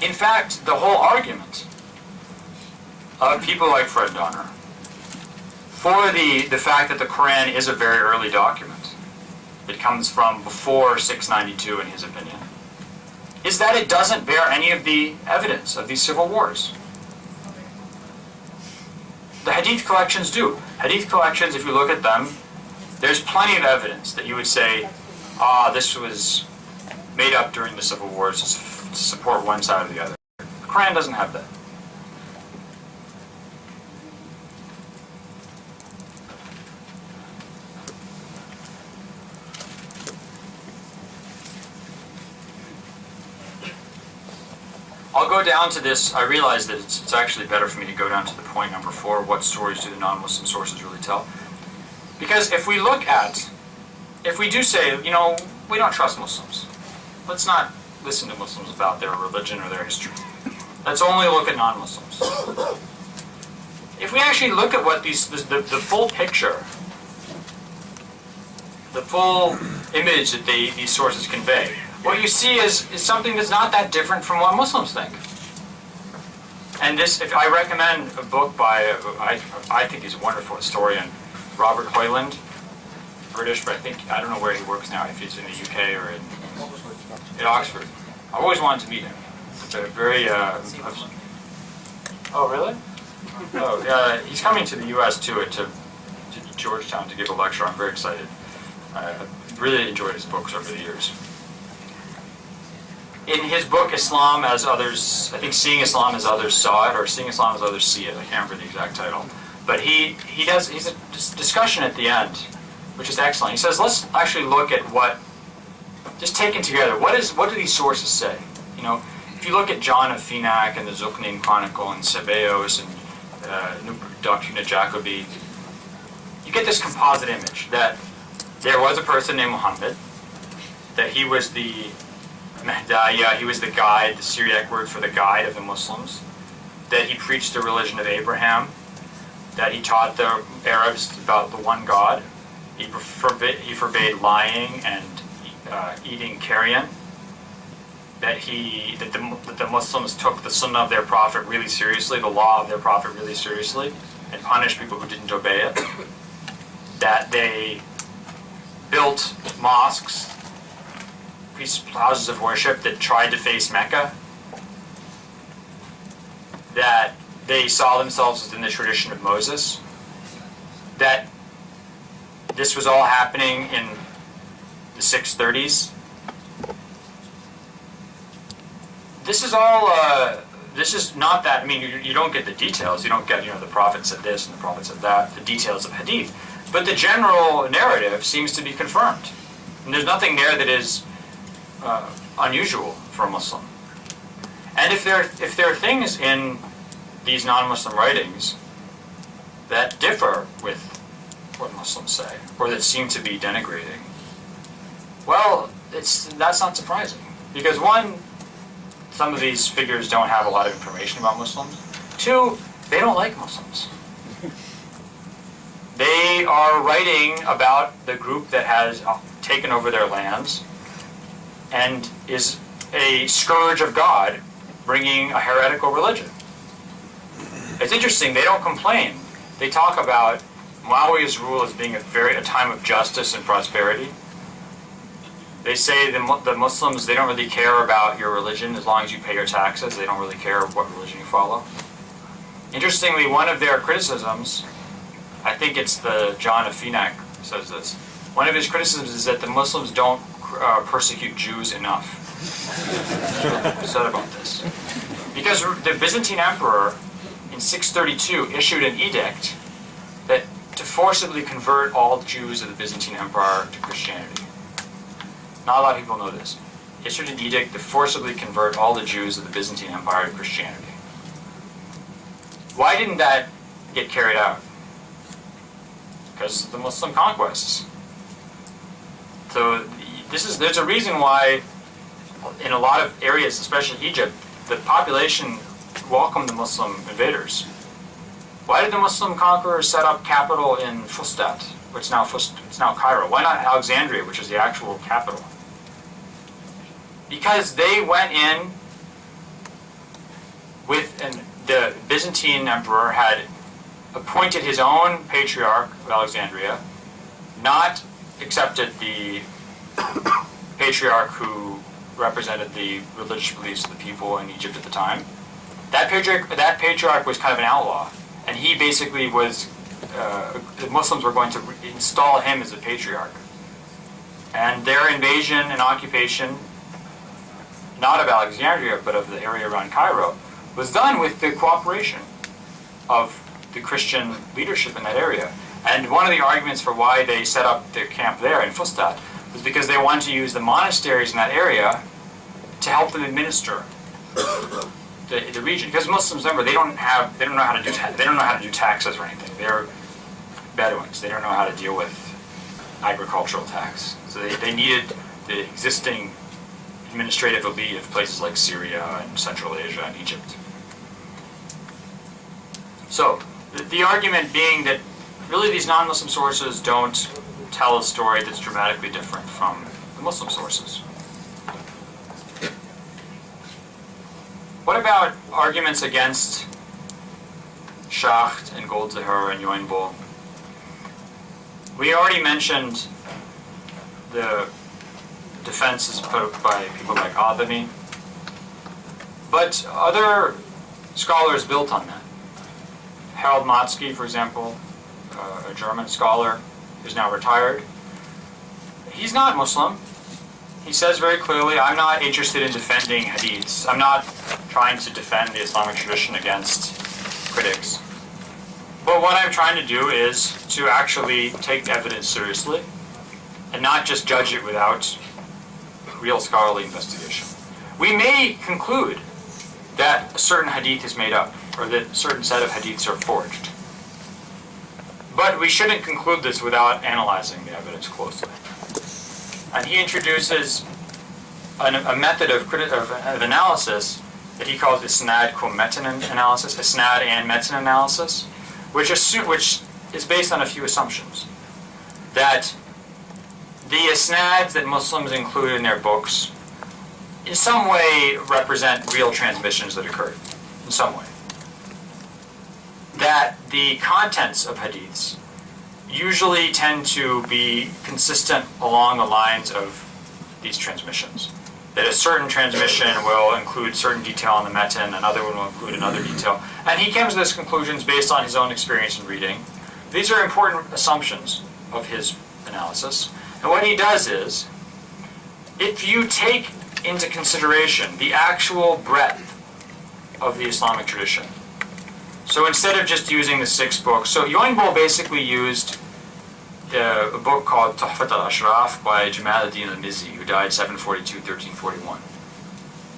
In fact, the whole argument of people like Fred Donner for the fact that the Quran is a very early document, it comes from before 692 in his opinion, is that it doesn't bear any of the evidence of these civil wars. The Hadith collections do. Hadith collections, if you look at them, there's plenty of evidence that you would say, this was made up during the civil wars to support one side or the other. The Quran doesn't have that. I'll go down to this. I realize that it's actually better for me to go down to the point number 4, what stories do the non-Muslim sources really tell? Because if we do say, we don't trust Muslims, let's not listen to Muslims about their religion or their history. Let's only look at non-Muslims. If we actually look at what the full picture, the full image that these sources convey, what you see is something that's not that different from what Muslims think. And if I recommend a book by, I think he's a wonderful historian, Robert Hoyland, British, but I don't know where he works now, if he's in the UK or in Oxford. I always wanted to meet him. It's a very, oh really? Oh, he's coming to the US to Georgetown to give a lecture. I'm very excited. I've really enjoyed his books over the years. In his book, Islam as Others, I think Seeing Islam as Others Saw It, or Seeing Islam as Others See It, I can't remember the exact title. But he's a discussion at the end, which is excellent. He says, let's actually look at just taken together, what do these sources say? If you look at John of Phoenix and the Zuqnin Chronicle and Sebeos and Doctrina Jacobi, you get this composite image that there was a person named Muhammad, that he was the Mahdaya, he was the guide, the Syriac word for the guide of the Muslims, that he preached the religion of Abraham, that he taught the Arabs about the one God, he forbade lying and eating carrion, that the Muslims took the sunnah of their prophet really seriously, the law of their prophet really seriously, and punished people who didn't obey it, that they built mosques, houses of worship that tried to face Mecca, that they saw themselves as in the tradition of Moses, that this was all happening in the 630s. This is all, this is not that, you don't get the details. You don't get, the prophet said this and the prophet said that, the details of hadith. But the general narrative seems to be confirmed. And there's nothing there that is unusual for a Muslim. And if there are things in these non-Muslim writings that differ with what Muslims say, or that seem to be denigrating, well, that's not surprising. Because one, some of these figures don't have a lot of information about Muslims. Two, they don't like Muslims. They are writing about the group that has taken over their lands and is a scourge of God, bringing a heretical religion. It's interesting, they don't complain. They talk about Muawiyah's rule as being a time of justice and prosperity. They say the Muslims, they don't really care about your religion as long as you pay your taxes. They don't really care what religion you follow. Interestingly, one of their criticisms, I think it's the John of Phoenix says this, one of his criticisms is that the Muslims don't persecute Jews enough. Said about this. Because the Byzantine emperor in 632 issued an edict that to forcibly convert all Jews of the Byzantine Empire to Christianity. Not a lot of people know this. Issued an edict to forcibly convert all the Jews of the Byzantine Empire to Christianity. Why didn't that get carried out? Because of the Muslim conquests. So there's a reason why in a lot of areas, especially Egypt, the population welcomed the Muslim invaders. Why did the Muslim conquerors set up capital in Fustat, which it's now Cairo? Why not Alexandria, which is the actual capital? Because they went in with, and the Byzantine emperor had appointed his own patriarch of Alexandria, not accepted the patriarch who represented the religious beliefs of the people in Egypt at the time. That patriarch was kind of an outlaw, and he basically was, the Muslims were going to install him as a patriarch. And their invasion and occupation, not of Alexandria, but of the area around Cairo, was done with the cooperation of the Christian leadership in that area. And one of the arguments for why they set up their camp there in Fustat was because they wanted to use the monasteries in that area to help them administer the region. Because Muslims, remember, they don't know how to do taxes or anything. They're Bedouins. They don't know how to deal with agricultural tax. So they needed the existing administrative elite of places like Syria and Central Asia and Egypt. So the argument being that really these non-Muslim sources don't tell a story that's dramatically different from the Muslim sources. What about arguments against Schacht and Goldziher and Yoinbol? We already mentioned the defenses put up by people like Adami, but other scholars built on that. Harold Motzki, for example, a German scholar who's now retired, he's not Muslim. He says very clearly, I'm not interested in defending hadiths. I'm not trying to defend the Islamic tradition against critics. But what I'm trying to do is to actually take evidence seriously and not just judge it without real scholarly investigation. We may conclude that a certain hadith is made up, or that a certain set of hadiths are forged. But we shouldn't conclude this without analyzing the evidence closely. And he introduces a method of analysis that he calls isnad cum metin analysis, isnad and metin analysis, which is based on a few assumptions. That the isnads that Muslims include in their books in some way represent real transmissions that occurred, in some way. That the contents of hadiths usually tend to be consistent along the lines of these transmissions. That a certain transmission will include certain detail in the metin, another one will include another detail. And he comes to these conclusions based on his own experience in reading. These are important assumptions of his analysis. And what he does is, if you take into consideration the actual breadth of the Islamic tradition, so instead of just using the 6 books, so Yoinbol basically used a book called Tuhfat al-Ashraf by Jamal ad-Din al-Mizzi, who died 742-1341,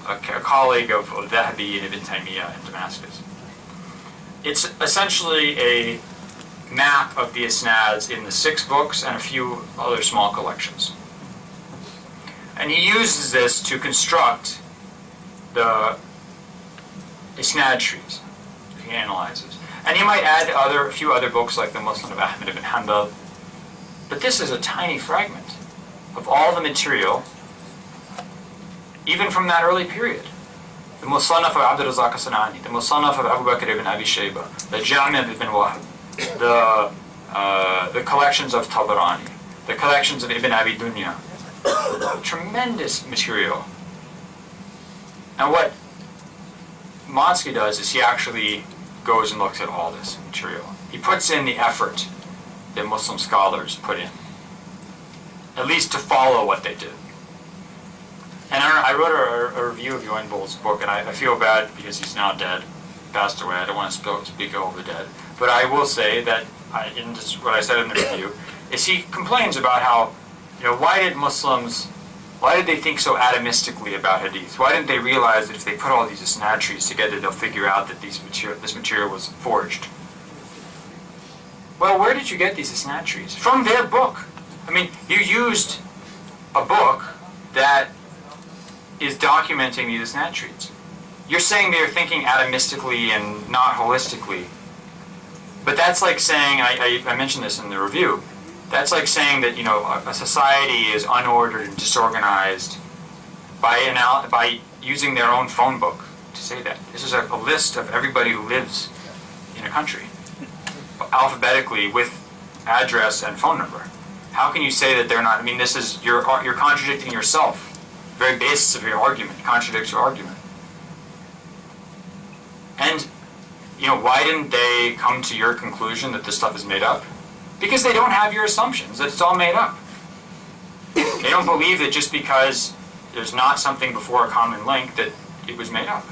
a colleague of al-Dhahabi and Ibn Taymiyyah in Damascus. It's essentially a map of the isnads in the 6 books and a few other small collections. And he uses this to construct the isnad trees. He analyzes. And he might add a few other books like the Musnad of Ahmad ibn Hanbal. But this is a tiny fragment of all the material, even from that early period. The Musannaf of Abd al-Razzaq as-San'ani, the Musannaf of Abu Bakr ibn Abi Shayba, the Jami' ibn Wahb, the collections of Tabarani, the collections of Ibn Abi Dunya. Tremendous material. And what Motzki does is he actually goes and looks at all this material. He puts in the effort that Muslim scholars put in, at least to follow what they did. And I wrote a review of Yoinbol's book, and I feel bad because he's now dead, passed away. I don't want to speak ill of the dead. But I will say that what I said in the review is he complains about how, why did they think so atomistically about hadith? Why didn't they realize that if they put all these isnad trees together, they'll figure out that this material was forged? Well, where did you get these isnad trees? From their book. I mean, you used a book that is documenting these isnad trees. You're saying they're thinking atomistically and not holistically. But that's like saying, I mentioned this in the review, that's like saying that, you know, a society is unordered and disorganized by using their own phone book to say that. This is a list of everybody who lives in a country, alphabetically with address and phone number. How can you say that they're not? I mean, this is, you're contradicting yourself. The very basis of your argument contradicts your argument. And, you know, why didn't they come to your conclusion that this stuff is made up? Because they don't have your assumptions, that it's all made up. They don't believe that just because there's not something before a common link that it was made up.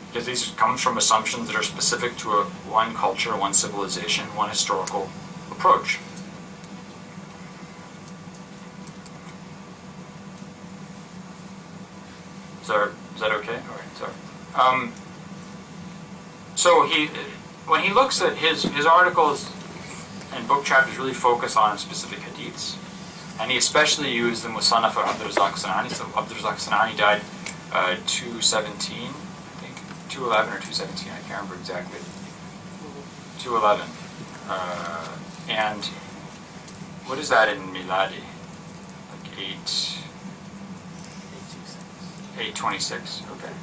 Because these come from assumptions that are specific to one culture, one civilization, one historical approach. Is that okay? All right, sorry. So when he looks at his articles and book chapters really focus on specific hadiths, and he especially used the Musannaf of Abdurrazzaq Sanani. So Abdurrazzaq Sanani died 217, I think, 211 or 217, I can't remember exactly. 211. And what is that in Miladi? Like 826. Okay.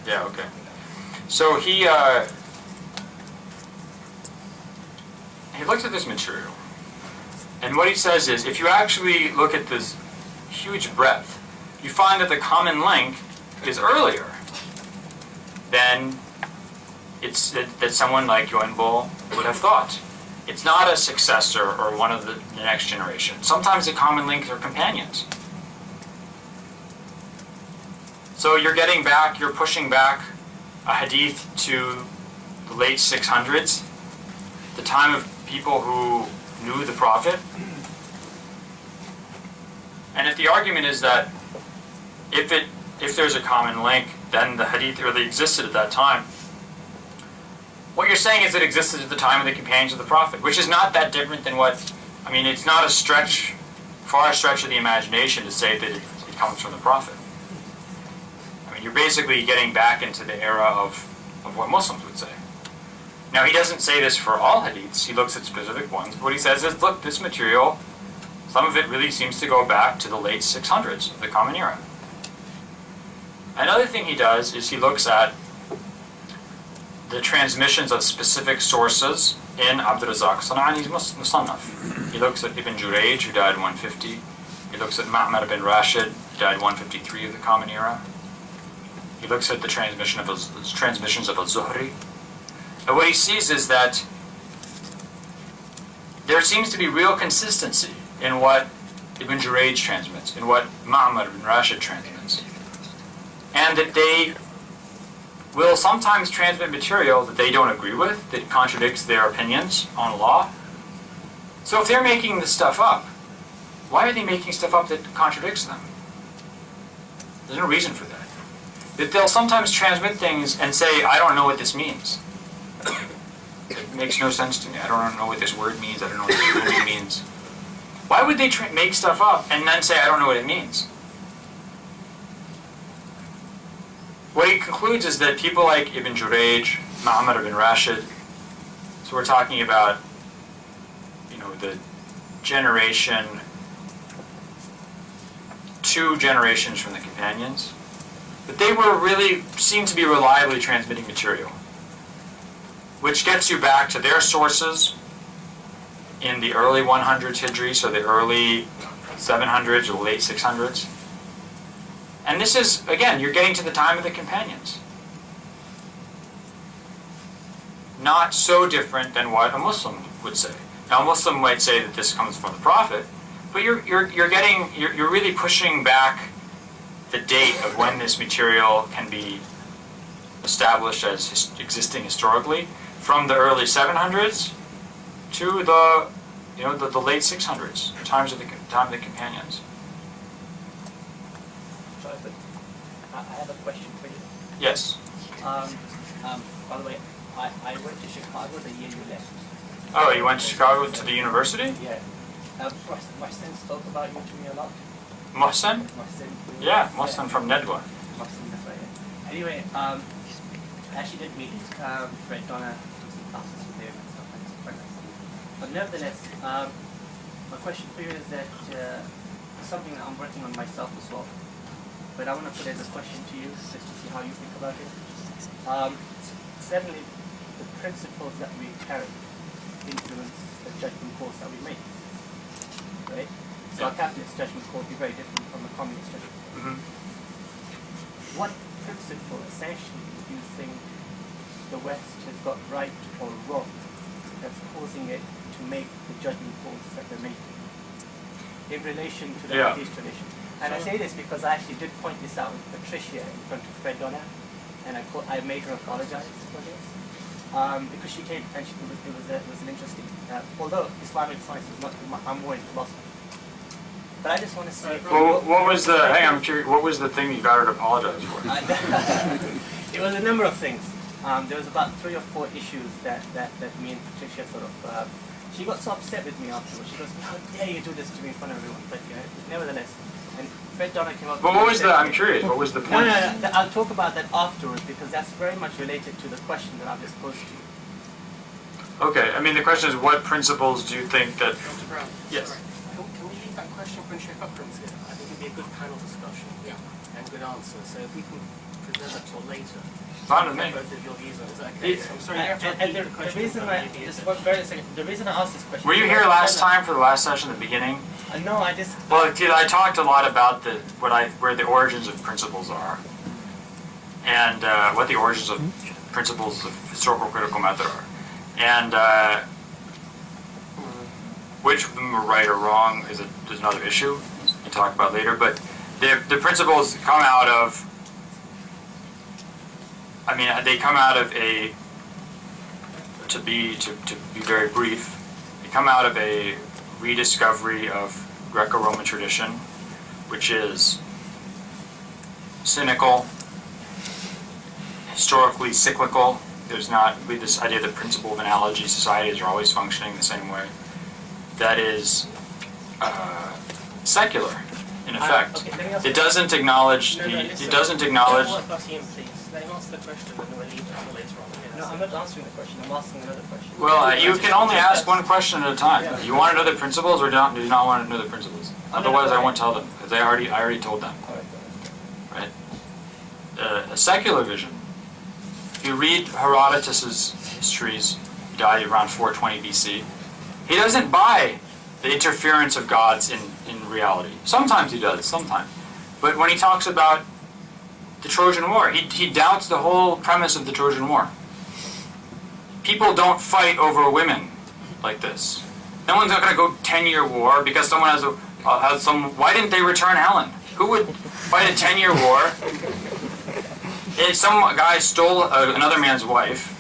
Yeah, okay. So he looked at this material, and what he says is, if you actually look at this huge breadth, you find that the common link is earlier than that someone like Yuanbo would have thought. It's not a successor or one of the next generation. Sometimes the common links are companions. So you're pushing back a hadith to the late 600s, the time of people who knew the Prophet. And if the argument is that if there's a common link, then the hadith really existed at that time, what you're saying is it existed at the time of the companions of the Prophet, which is not that different than it's not a far stretch of the imagination to say that it comes from the Prophet. I mean, you're basically getting back into the era of what Muslims would say. Now, he doesn't say this for all hadiths. He looks at specific ones. But what he says is, look, this material, some of it really seems to go back to the late 600s of the Common Era. Another thing he does is he looks at the transmissions of specific sources in Abdurrazzaq Sanani's Musannaf. He looks at Ibn Jurayj, who died in 150. He looks at Ma'mar bin Rashid, who died in 153 of the Common Era. He looks at the transmissions of al-Zuhri. And what he sees is that there seems to be real consistency in what Ibn Jurayj transmits, in what Ma'mar bin Rashid transmits. And that they will sometimes transmit material that they don't agree with, that contradicts their opinions on law. So if they're making this stuff up, why are they making stuff up that contradicts them? There's no reason for that. That they'll sometimes transmit things and say, I don't know what this means. It makes no sense to me. I don't know what this word means. I don't know what this movie means. Why would they make stuff up and then say, I don't know what it means? What he concludes is that people like Ibn Jurayj, Ma'mar bin Rashid, so we're talking about, the generation, 2 generations from the companions, that they seem to be reliably transmitting material, which gets you back to their sources in the early 100s Hijri, so the early 700s or late 600s. And this is, again, you're getting to the time of the companions. Not so different than what a Muslim would say. Now, a Muslim might say that this comes from the Prophet, but you're really pushing back the date of when this material can be established as existing historically from the early 700s to the late 600s, the time of the companions. Sorry, but I have a question for you. Yes. By the way, I went to Chicago the year you left. Oh, you went to Chicago to the university? Yeah. Mohsen spoke about you to me a lot. Mohsen? Mohsen. Yeah, Mohsen from Nedwa. Mohsen, that's right. Anyway, I actually did meet Fred Donna, took some classes with him and stuff like But nevertheless, my question for you is that something that I'm working on myself as well. But I want to put it as a question to you, just to see how you think about it. Certainly, the principles that we carry influence the judgment calls that we make, right? So a capitalist judgment call will be very different from a communist judgment call. What principle, essentially, do you think the West has got right or wrong that's causing it to make the judgment calls that they're making in relation to the Hadith tradition? And I say this because I actually did point this out with Patricia in front of Fred Donner, and I made her apologize for this. Because she came and it was an interesting, although Islamic science is not, I'm more in philosophy. But I just want to say... Well, what was the, hey, I'm curious, what was the thing you got her to apologize for? It was a number of things. There was about 3 or 4 issues that me and Patricia sort of, she got so upset with me afterwards. She goes, how dare you do this to me in front of everyone? But nevertheless, and Fred Donner came up... But what was the, I'm curious, what was the point? No, I'll talk about that afterwards because that's very much related to the question that I've just posed to you. Okay, I mean the question is what principles do you think that... Dr. Brown, Yes. can we leave that question for Sheikh Akram? I think it'd be a good panel discussion and good answer. So if we can present that till later. Fine with me. Both of your views on it. Is that okay? So I'm sorry, you have to And repeat the question. the reason I asked this question... Were you here last time for the last session at the beginning? No, I just... Well, I talked a lot about where the origins of principles are, and what the origins of principles of historical critical method are, and which of them are right or wrong is another issue we can talk about later. But the principles come out of, I mean, they come out of a, to be very brief, they come out of a rediscovery of Greco-Roman tradition, which is cynical, historically cyclical. There's not this idea that principle of analogy societies are always functioning the same way. That is secular, in effect. Okay, it doesn't acknowledge it doesn't acknowledge. Let him answer the question and then we'll leave it until later on. No, I'm not answering the question. I'm asking another question. Well, you can only ask one question at a time. You want to know the principles, or do you not want to know the principles? Otherwise, I won't tell them because I already told them. Right? A secular vision. If you read Herodotus's histories, he died around 420 BC. He doesn't buy the interference of gods in reality. Sometimes he does, sometimes. But when he talks about the Trojan War, he doubts the whole premise of the Trojan War. People don't fight over women like this. No one's not going to go 10-year war because someone has some. Why didn't they return Helen? Who would fight a 10-year war? If some guy stole another man's wife,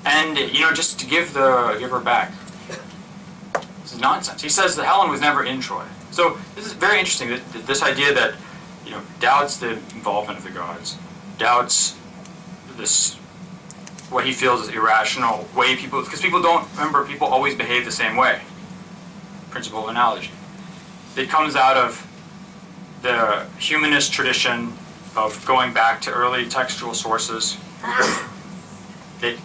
and just to give her back. This is nonsense. He says that Helen was never in Troy. So this is very interesting. That this idea that doubts the involvement of the gods, doubts this what he feels is irrational way people, because people don't remember people always behave the same way. Principle of analogy. It comes out of the humanist tradition of going back to early textual sources. It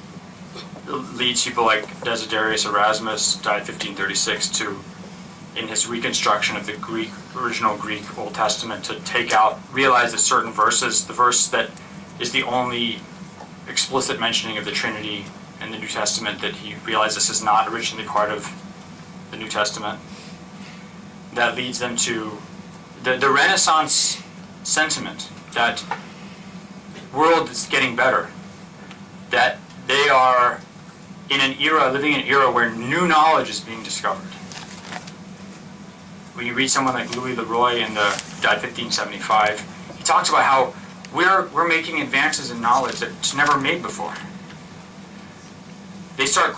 leads people like Desiderius Erasmus, died 1536, to, in his reconstruction of the original Greek Old Testament, to realize that certain verses, the verse that is the only explicit mentioning of the Trinity in the New Testament, that he realized this is not originally part of the New Testament. That leads them to the Renaissance sentiment that the world is getting better, that they are living in an era where new knowledge is being discovered. When you read someone like Louis Leroy died 1575, he talks about how we're making advances in knowledge that's never made before. They start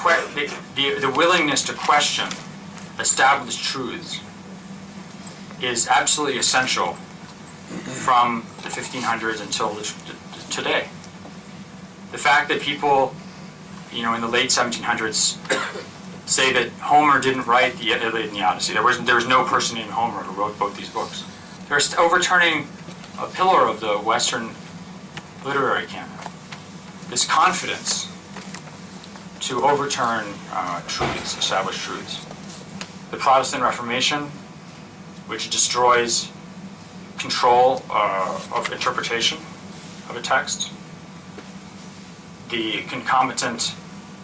the willingness to question established truths is absolutely essential from the 1500s until today. The fact that people, in the late 1700s, say that Homer didn't write the Iliad and the Odyssey. There was no person named Homer who wrote both these books. They're overturning a pillar of the Western literary canon. This confidence to overturn truths, established truths. The Protestant Reformation, which destroys control of interpretation of a text. The concomitant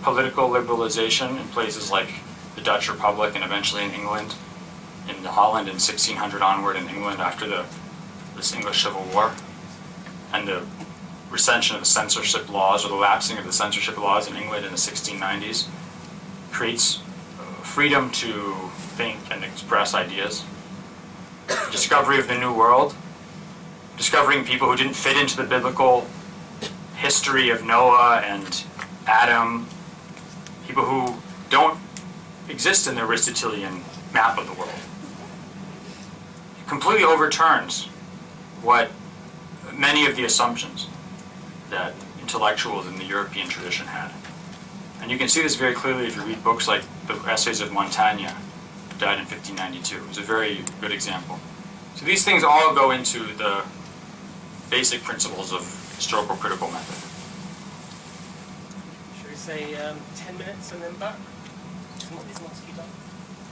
political liberalization in places like the Dutch Republic and eventually in England, in Holland in 1600 onward, in England after this English Civil War, and the recension of the censorship laws, or the lapsing of the censorship laws in England in the 1690s, creates freedom to think and express ideas. Discovery of the New World, discovering people who didn't fit into the biblical history of Noah and Adam, people who don't exist in the Aristotelian map of the world. Completely overturns what many of the assumptions that intellectuals in the European tradition had. And you can see this very clearly if you read books like the Essays of Montaigne, who died in 1592. It's a very good example. So these things all go into the basic principles of historical critical method. Should we say 10 minutes and then back? These ones keep up.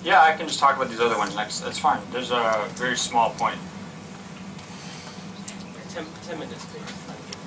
Yeah, I can just talk about these other ones next. That's fine. There's a very small point. 10 minutes, please. Thank you.